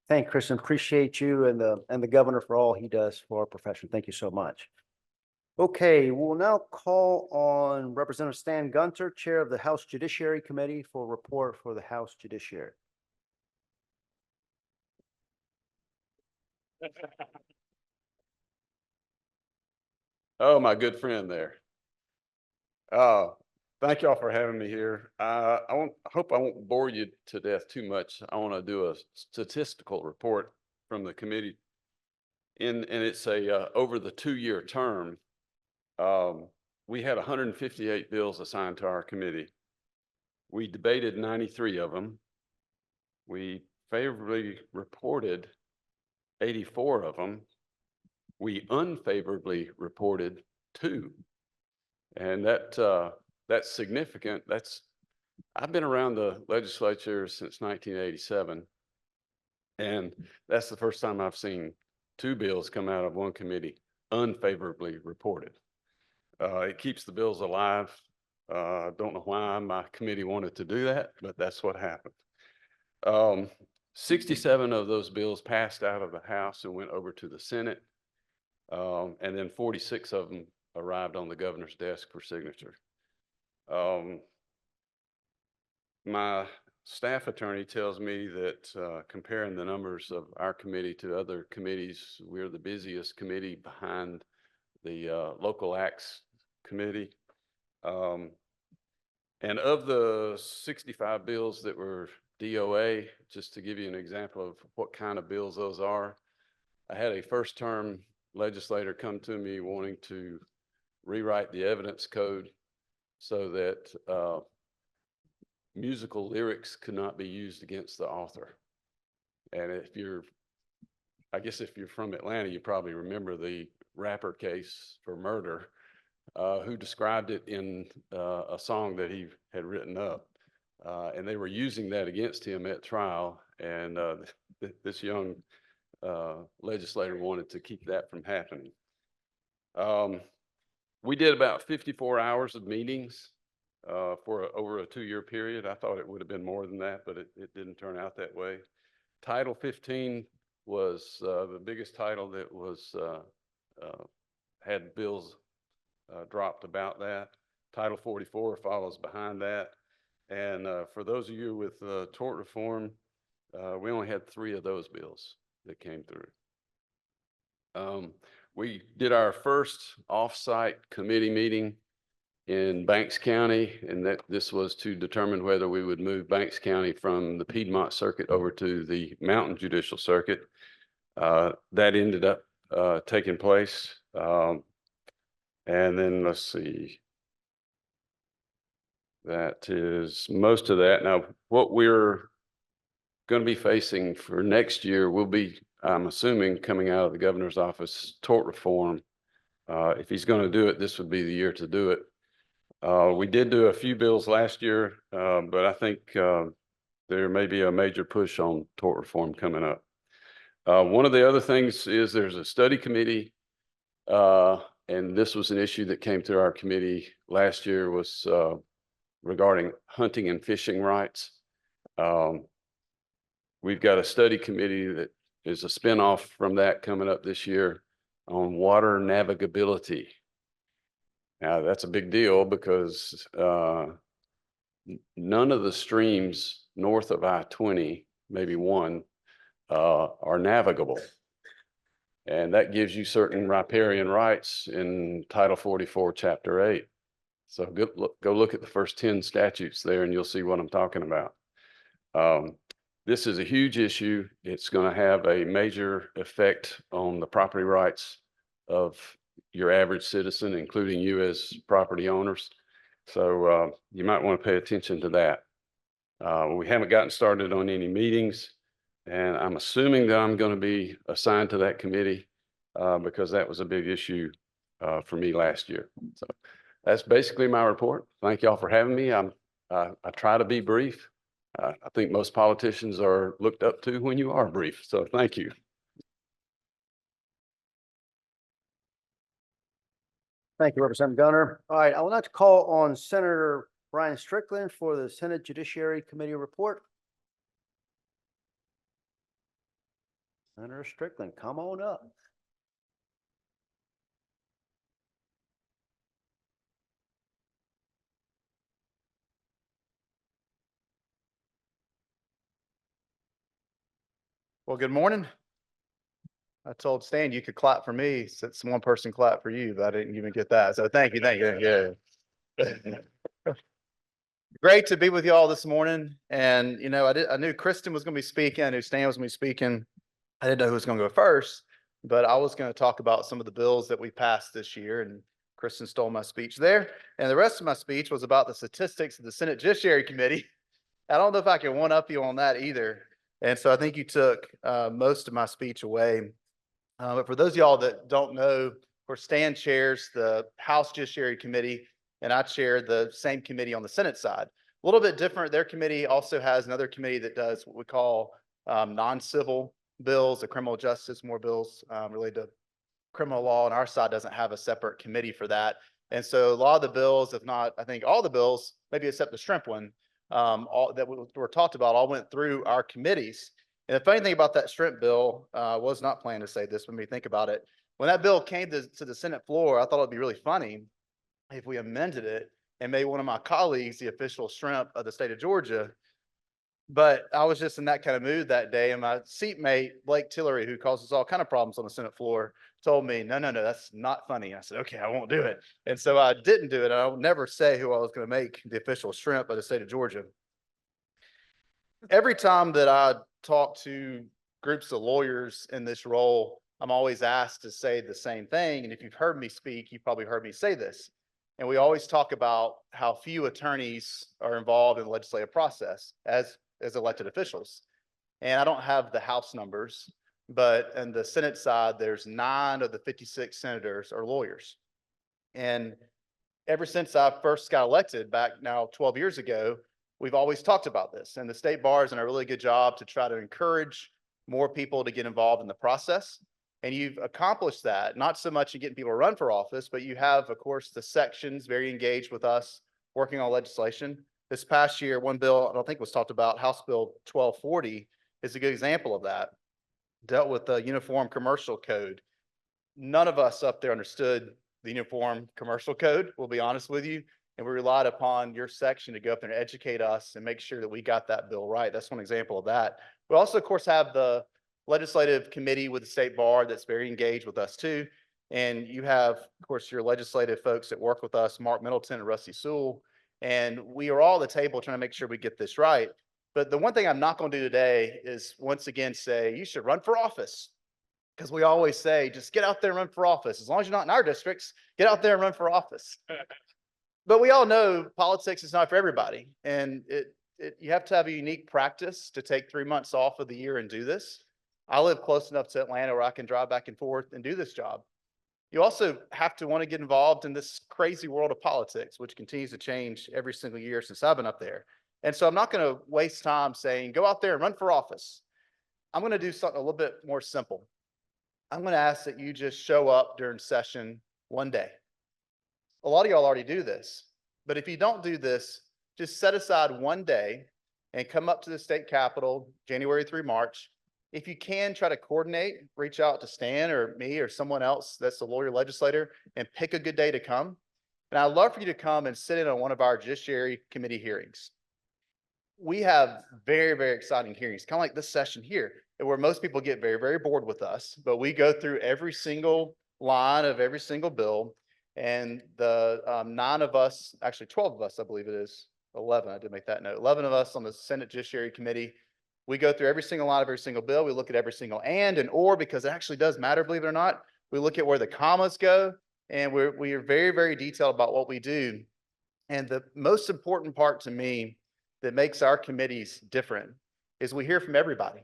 Thank you, Kristen. Appreciate you and the governor for all he does for our profession. Thank you so much. Okay, we'll now call on Representative Stan Gunter, Chair of the House Judiciary Committee, for a report for the House Judiciary. Oh, my good friend there. Thank y'all for having me here. I hope I won't bore you to death too much. I want to do a statistical report from the committee. And it's over the 2-year term, we had 158 bills assigned to our committee. We debated 93 of them. We favorably reported 84 of them. We unfavorably reported 2. And that's significant. I've been around the legislature since 1987. And that's the first time I've seen 2 bills come out of one committee unfavorably reported. It keeps the bills alive. Don't know why my committee wanted to do that, but that's what happened. 67 of those bills passed out of the House and went over to the Senate. And then 46 of them arrived on the governor's desk for signature. My staff attorney tells me that comparing the numbers of our committee to other committees, we're the busiest committee behind the Local Acts Committee. And of the 65 bills that were DOA, just to give you an example of what kind of bills those are, I had a first-term legislator come to me wanting to rewrite the evidence code so that musical lyrics could not be used against the author. And I guess if you're from Atlanta, you probably remember the rapper case for murder, who described it in a song that he had written up. And they were using that against him at trial. And this young legislator wanted to keep that from happening. We did about 54 hours of meetings for over a 2-year period. I thought it would have been more than that, but it didn't turn out that way. Title 15 was the biggest title that was had bills dropped about that. Title 44 follows behind that. And for those of you with tort reform, we only had 3 of those bills that came through. We did our first off-site committee meeting in Banks County, and this was to determine whether we would move Banks County from the Piedmont Circuit over to the Mountain Judicial Circuit. That ended up taking place. And then let's see. That is most of that. Now, what we're going to be facing for next year will be, I'm assuming, coming out of the governor's office, tort reform. If he's going to do it, this would be the year to do it. We did do a few bills last year, but I think there may be a major push on tort reform coming up. One of the other things is there's a study committee, and this was an issue that came through our committee last year, was regarding hunting and fishing rights. We've got a study committee that is a spinoff from that coming up this year on water navigability. Now, that's a big deal because none of the streams north of I-20, maybe one, are navigable. And that gives you certain riparian rights in Title 44, Chapter 8. So go look at the first 10 statutes there and you'll see what I'm talking about. This is a huge issue. It's going to have a major effect on the property rights of your average citizen, including you as property owners. So you might want to pay attention to that. We haven't gotten started on any meetings, and I'm assuming that I'm going to be assigned to that committee because that was a big issue for me last year. So that's basically my report. Thank y'all for having me. I try to be brief. I think most politicians are looked up to when you are brief. So thank you. Thank you, Representative Gunner. All right, I would like to call on Senator Brian Strickland for the Senate Judiciary Committee report. Senator Strickland, come on up. Well, good morning. I told Stan you could clap for me since one person clapped for you, but I didn't even get that. So thank you. Yeah. Great to be with you all this morning. And, you know, I knew Kristen was going to be speaking. I knew Stan was going to be speaking. I didn't know who was going to go first, but I was going to talk about some of the bills that we passed this year. And Kristen stole my speech there. And the rest of my speech was about the statistics of the Senate Judiciary Committee. I don't know if I can one up you on that either. And so I think you took most of my speech away. But for those of y'all that don't know, of course, Stan chairs the House Judiciary Committee, and I chair the same committee on the Senate side. A little bit different. Their committee also has another committee that does what we call non-civil bills, the criminal justice, more bills related to criminal law, and our side doesn't have a separate committee for that. And so a lot of the bills, if not, I think all the bills, maybe except the shrimp one, all that were talked about all went through our committees. And the funny thing about that shrimp bill, was not planning to say this when we think about it. When that bill came to the Senate floor, I thought it'd be really funny if we amended it and made one of my colleagues the official shrimp of the state of Georgia. But I was just in that kind of mood that day. And my seatmate, Blake Tillery, who causes all kind of problems on the Senate floor, told me, no, that's not funny. And I said, okay, I won't do it. And so I didn't do it. I will never say who I was going to make the official shrimp of the state of Georgia. Every time that I talk to groups of lawyers in this role, I'm always asked to say the same thing. And if you've heard me speak, you've probably heard me say this. And we always talk about how few attorneys are involved in the legislative process as elected officials. And I don't have the House numbers, but on the Senate side, there's 9 of the 56 senators are lawyers. And ever since I first got elected back now 12 years ago, we've always talked about this, and the state bar has done a really good job to try to encourage more people to get involved in the process. And you've accomplished that, not so much in getting people to run for office, but you have, of course, the sections very engaged with us working on legislation. This past year, one bill I don't think was talked about, House Bill 1240, is a good example of that. dealt with the Uniform Commercial Code. None of us up there understood the Uniform Commercial Code, we'll be honest with you. And we relied upon your section to go up there and educate us and make sure that we got that bill right. That's one example of that. We also, of course, have the legislative committee with the state bar that's very engaged with us too. And you have, of course, your legislative folks that work with us, Mark Middleton and Rusty Sewell. And we are all at the table trying to make sure we get this right. But the one thing I'm not going to do today is once again say, you should run for office. Because we always say, just get out there and run for office. As long as you're not in our districts, get out there and run for office. But we all know politics is not for everybody. And you have to have a unique practice to take 3 months off of the year and do this. I live close enough to Atlanta where I can drive back and forth and do this job. You also have to want to get involved in this crazy world of politics, which continues to change every single year since I've been up there. And so I'm not going to waste time saying, go out there and run for office. I'm going to do something a little bit more simple. I'm going to ask that you just show up during session one day. A lot of y'all already do this, but if you don't do this, just set aside one day and come up to the state capitol, January through March. If you can, try to coordinate, reach out to Stan or me or someone else that's a lawyer legislator and pick a good day to come. And I'd love for you to come and sit in on one of our Judiciary Committee hearings. We have very, very exciting hearings, kind of like this session here, where most people get very, very bored with us, but we go through every single line of every single bill. And the 9 of us, actually 12 of us, I believe it is, 11, I did make that note, 11 of us on the Senate Judiciary Committee. We go through every single line of every single bill. We look at every single and or, because it actually does matter, believe it or not. We look at where the commas go, and we are very, very detailed about what we do. And the most important part to me that makes our committees different is we hear from everybody.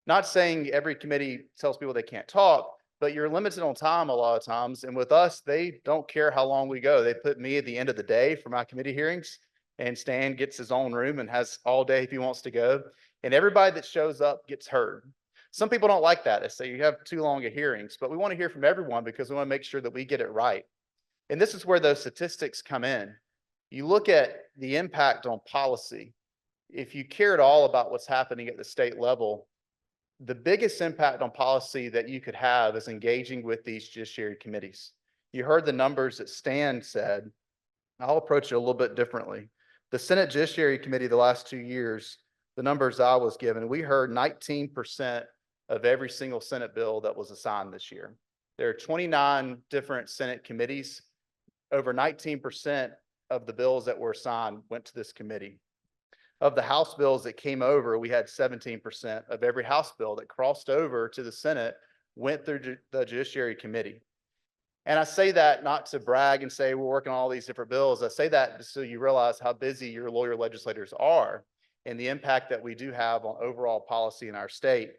Not saying every committee tells people they can't talk, but you're limited on time a lot of times. And with us, they don't care how long we go. They put me at the end of the day for my committee hearings, and Stan gets his own room and has all day if he wants to go. And everybody that shows up gets heard. Some people don't like that. They say you have too long of hearings, but we want to hear from everyone because we want to make sure that we get it right. And this is where those statistics come in. You look at the impact on policy. If you care at all about what's happening at the state level, the biggest impact on policy that you could have is engaging with these judiciary committees. You heard the numbers that Stan said. I'll approach it a little bit differently. The Senate Judiciary Committee the last 2 years, the numbers I was given, we heard 19% of every single Senate bill that was assigned this year. There are 29 different Senate committees. Over 19% of the bills that were assigned went to this committee. Of the House bills that came over, we had 17% of every House bill that crossed over to the Senate went through the Judiciary Committee. And I say that not to brag and say we're working on all these different bills. I say that just so you realize how busy your lawyer legislators are and the impact that we do have on overall policy in our state.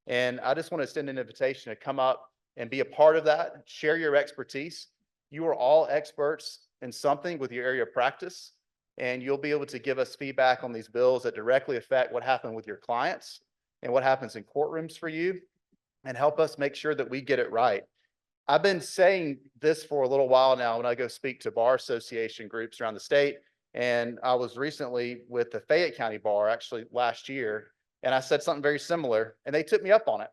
And I just want to extend an invitation to come up and be a part of that, share your expertise. You are all experts in something with your area of practice, and you'll be able to give us feedback on these bills that directly affect what happened with your clients and what happens in courtrooms for you, and help us make sure that we get it right. I've been saying this for a little while now when I go speak to bar association groups around the state. And I was recently with the Fayette County Bar actually last year, and I said something very similar and they took me up on it.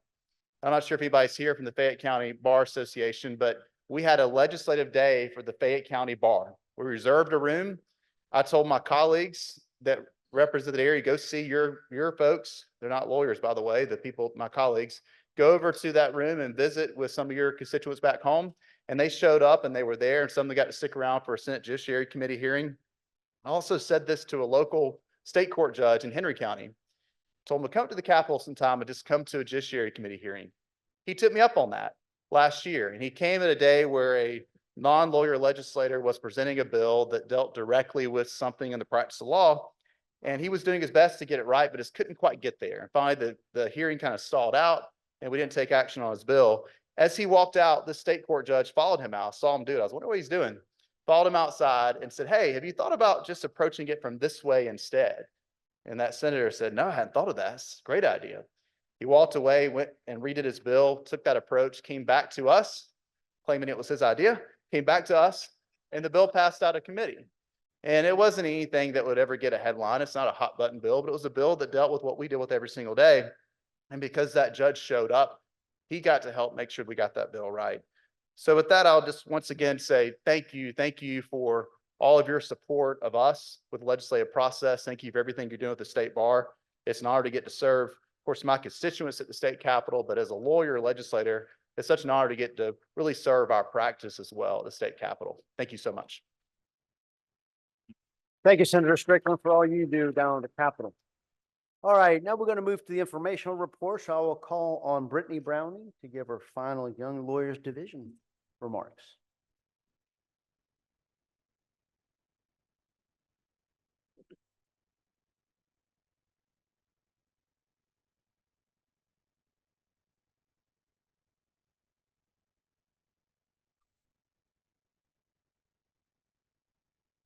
I'm not sure if anybody's here from the Fayette County Bar Association, but we had a legislative day for the Fayette County Bar. We reserved a room. I told my colleagues that represent the area, go see your folks. They're not lawyers, by the way, the people, my colleagues. Go over to that room and visit with some of your constituents back home. And they showed up and they were there, and some of them got to stick around for a Senate Judiciary Committee hearing. I also said this to a local state court judge in Henry County. Told him to come to the Capitol sometime and just come to a Judiciary Committee hearing. He took me up on that last year, and he came at a day where a non-lawyer legislator was presenting a bill that dealt directly with something in the practice of law. And he was doing his best to get it right, but just couldn't quite get there. And finally, the hearing kind of stalled out, and we didn't take action on his bill. As he walked out, the state court judge followed him out, saw him do it. I was wondering what he's doing. Followed him outside and said, hey, have you thought about just approaching it from this way instead? And that senator said, no, I hadn't thought of that. It's a great idea. He walked away, went and redid his bill, took that approach, came back to us, claiming it was his idea, came back to us, and the bill passed out of committee. And it wasn't anything that would ever get a headline. It's not a hot button bill, but it was a bill that dealt with what we deal with every single day. And because that judge showed up, he got to help make sure we got that bill right. So with that, I'll just once again say thank you. Thank you for all of your support of us with the legislative process. Thank you for everything you're doing with the state bar. It's an honor to get to serve, of course, my constituents at the state capitol, but as a lawyer, legislator, it's such an honor to get to really serve our practice as well at the state capitol. Thank you so much. Thank you, Senator Strickland, for all you do down at the Capitol. All right, now we're going to move to the informational report. So I will call on Brittany Browning to give her final Young Lawyers Division remarks.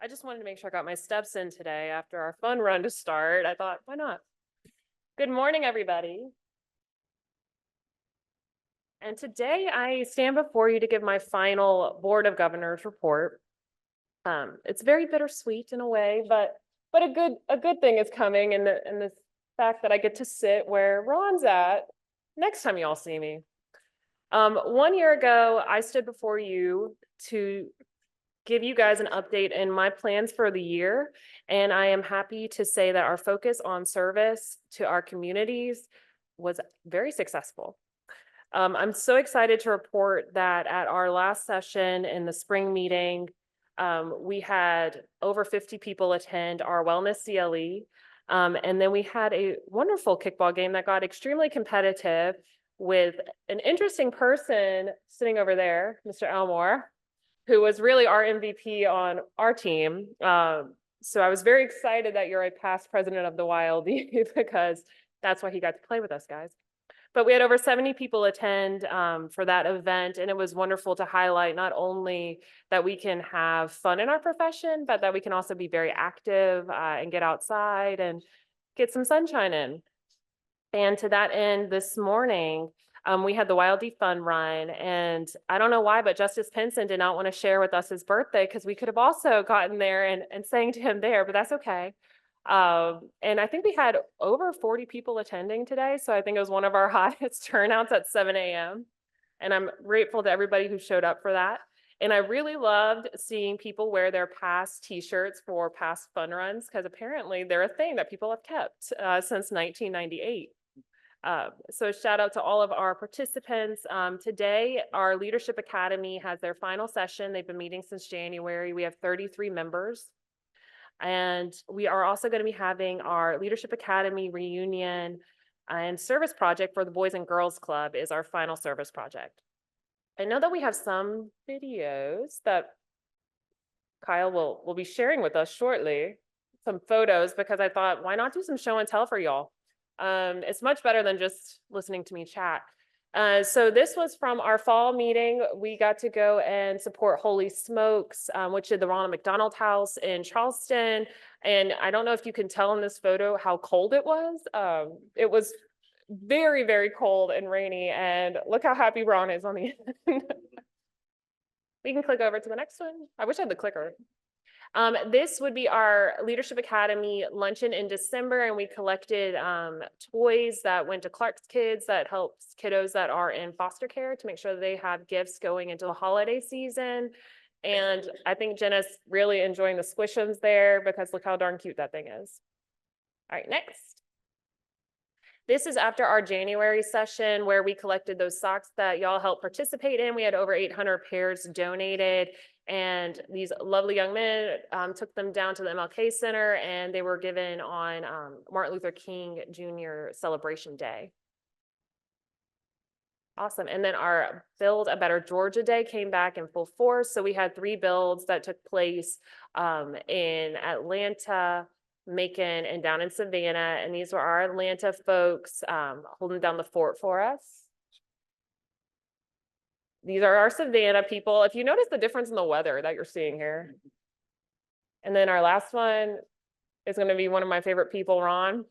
I just wanted to make sure I got my steps in today after our fun run to start. I thought, why not? Good morning, everybody. And today I stand before you to give my final Board of Governors report. It's very bittersweet in a way, but a good thing is coming in the fact that I get to sit where Ron's at next time y'all see me. 1 year ago, I stood before you to give you guys an update in my plans for the year. And I am happy to say that our focus on service to our communities was very successful. I'm so excited to report that at our last session in the spring meeting, we had over 50 people attend our wellness CLE. And then we had a wonderful kickball game that got extremely competitive with an interesting person sitting over there, Mr. Elmore, who was really our MVP on our team. So I was very excited that you're a past president of the YLD because that's why he got to play with us, guys. But we had over 70 people attend for that event, and it was wonderful to highlight not only that we can have fun in our profession, but that we can also be very active and get outside and get some sunshine in. And to that end, this morning, we had the YLD Fun Run, and I don't know why, but Justice Pinson did not want to share with us his birthday because we could have also gotten there and sang to him there, but that's okay. And I think we had over 40 people attending today, so I think it was one of our highest turnouts at 7 a.m. And I'm grateful to everybody who showed up for that. And I really loved seeing people wear their past t-shirts for past fun runs because apparently they're a thing that people have kept since 1998. So shout out to all of our participants. Today, our Leadership Academy has their final session. They've been meeting since January. We have 33 members. And we are also going to be having our Leadership Academy reunion and service project for the Boys and Girls Club is our final service project. I know that we have some videos that Kyle will be sharing with us shortly, some photos, because I thought, why not do some show and tell for y'all? It's much better than just listening to me chat. So this was from our fall meeting. We got to go and support Holy Smokes, which is the Ronald McDonald House in Charleston. And I don't know if you can tell in this photo how cold it was. It was very, very cold and rainy. And look how happy Ron is on the end. We can click over to the next one. I wish I had the clicker. This would be our Leadership Academy luncheon in December, and we collected toys that went to Clark's Kids that helps kiddos that are in foster care to make sure that they have gifts going into the holiday season. And I think Jenna's really enjoying the squishums there because look how darn cute that thing is. All right, next. This is after our January session where we collected those socks that y'all helped participate in. We had over 800 pairs donated. And these lovely young men took them down to the MLK Center and they were given on Martin Luther King Jr. Celebration Day. Awesome. And then our Build a Better Georgia Day came back in full force. So we had 3 builds that took place in Atlanta, Macon, and down in Savannah. And these were our Atlanta folks holding down the fort for us. These are our Savannah people. If you notice the difference in the weather that you're seeing here. And then our last one is going to be one of my favorite people, Ron.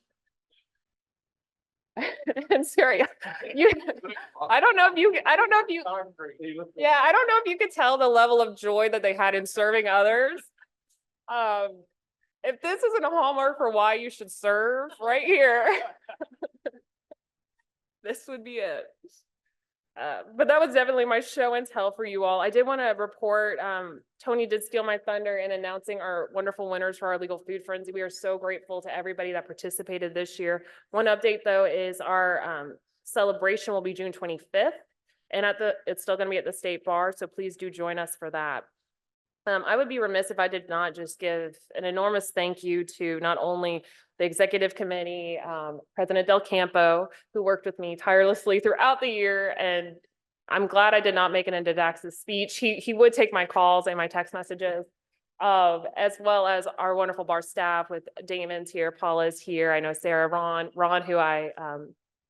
And Siri, I don't know if you could tell the level of joy that they had in serving others. If this isn't a hallmark for why you should serve right here. this would be it. But that was definitely my show and tell for you all. I did want to report, Tony did steal my thunder in announcing our wonderful winners for our legal food frenzy. We are so grateful to everybody that participated this year. One update though is our celebration will be June 25th. And it's still going to be at the State Bar, so please do join us for that. I would be remiss if I did not just give an enormous thank you to not only the executive committee, President Del Campo, who worked with me tirelessly throughout the year. And I'm glad I did not make it into Dax's speech. He would take my calls and my text messages, as well as our wonderful bar staff with Damon's here, Paula's here. I know Sarah, Ron, who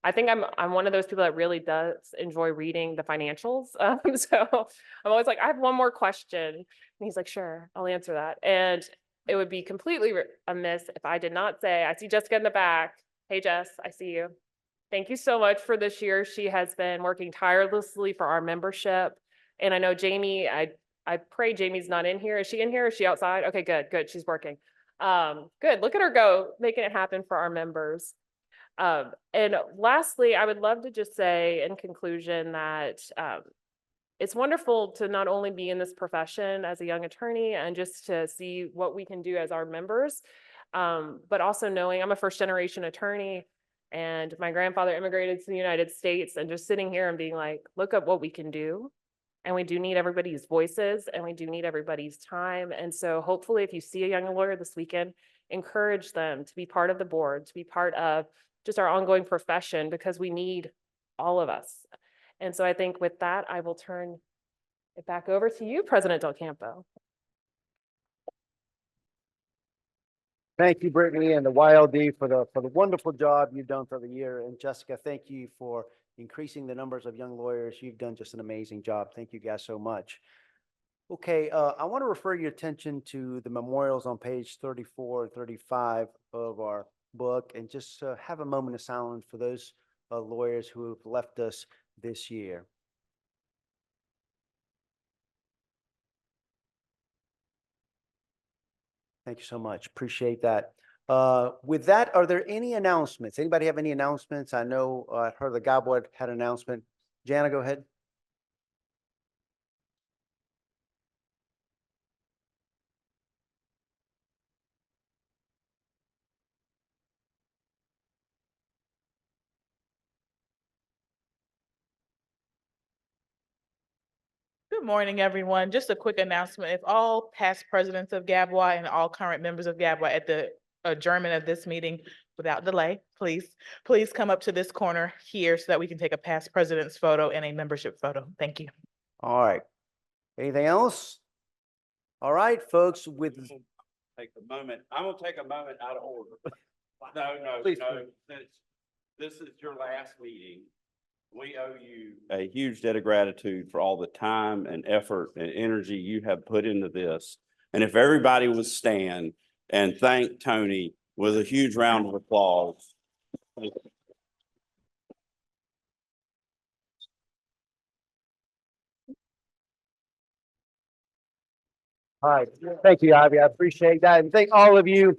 I think I'm one of those people that really does enjoy reading the financials. So I'm always like, I have one more question. And he's like, sure, I'll answer that. And it would be completely amiss if I did not say, I see Jessica in the back. Hey, Jess, I see you. Thank you so much for this year. She has been working tirelessly for our membership. And I know Jamie, I pray Jamie's not in here. Is she in here? Is she outside? Okay, good. She's working. Good. Look at her go, making it happen for our members. And lastly, I would love to just say in conclusion that it's wonderful to not only be in this profession as a young attorney and just to see what we can do as our members, but also knowing I'm a first generation attorney and my grandfather immigrated to the United States, and just sitting here and being like, look at what we can do. And we do need everybody's voices and we do need everybody's time. And so hopefully if you see a young lawyer this weekend, encourage them to be part of the board, to be part of just our ongoing profession, because we need all of us. And so I think with that, I will turn it back over to you, President Del Campo. Thank you, Brittany, and the YLD for the wonderful job you've done for the year. And Jessica, thank you for increasing the numbers of young lawyers. You've done just an amazing job. Thank you guys so much. Okay, I want to refer your attention to the memorials on page 34 and 35 of our book, and just have a moment of silence for those lawyers who have left us this year. Thank you so much. Appreciate that. With that, are there any announcements? Anybody have any announcements? I know I heard the guy board had an announcement. Jana, go ahead. Good morning, everyone. Just a quick announcement. If all past presidents of GABWA and all current members of GABWA at the adjournment of this meeting without delay, please come up to this corner here so that we can take a past president's photo and a membership photo. Thank you. All right. Anything else? All right, folks, with Take a moment. I'm gonna take a moment out of order. No, Please, since this is your last meeting, we owe you a huge debt of gratitude for all the time and effort and energy you have put into this. And if everybody would stand and thank Tony with a huge round of applause. Thank you. All right. Thank you, Ivy. I appreciate that. And thank all of you.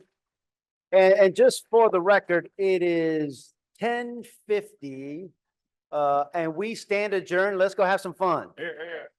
And just for the record, it is 10:50. And we stand adjourned. Let's go have some fun. Here.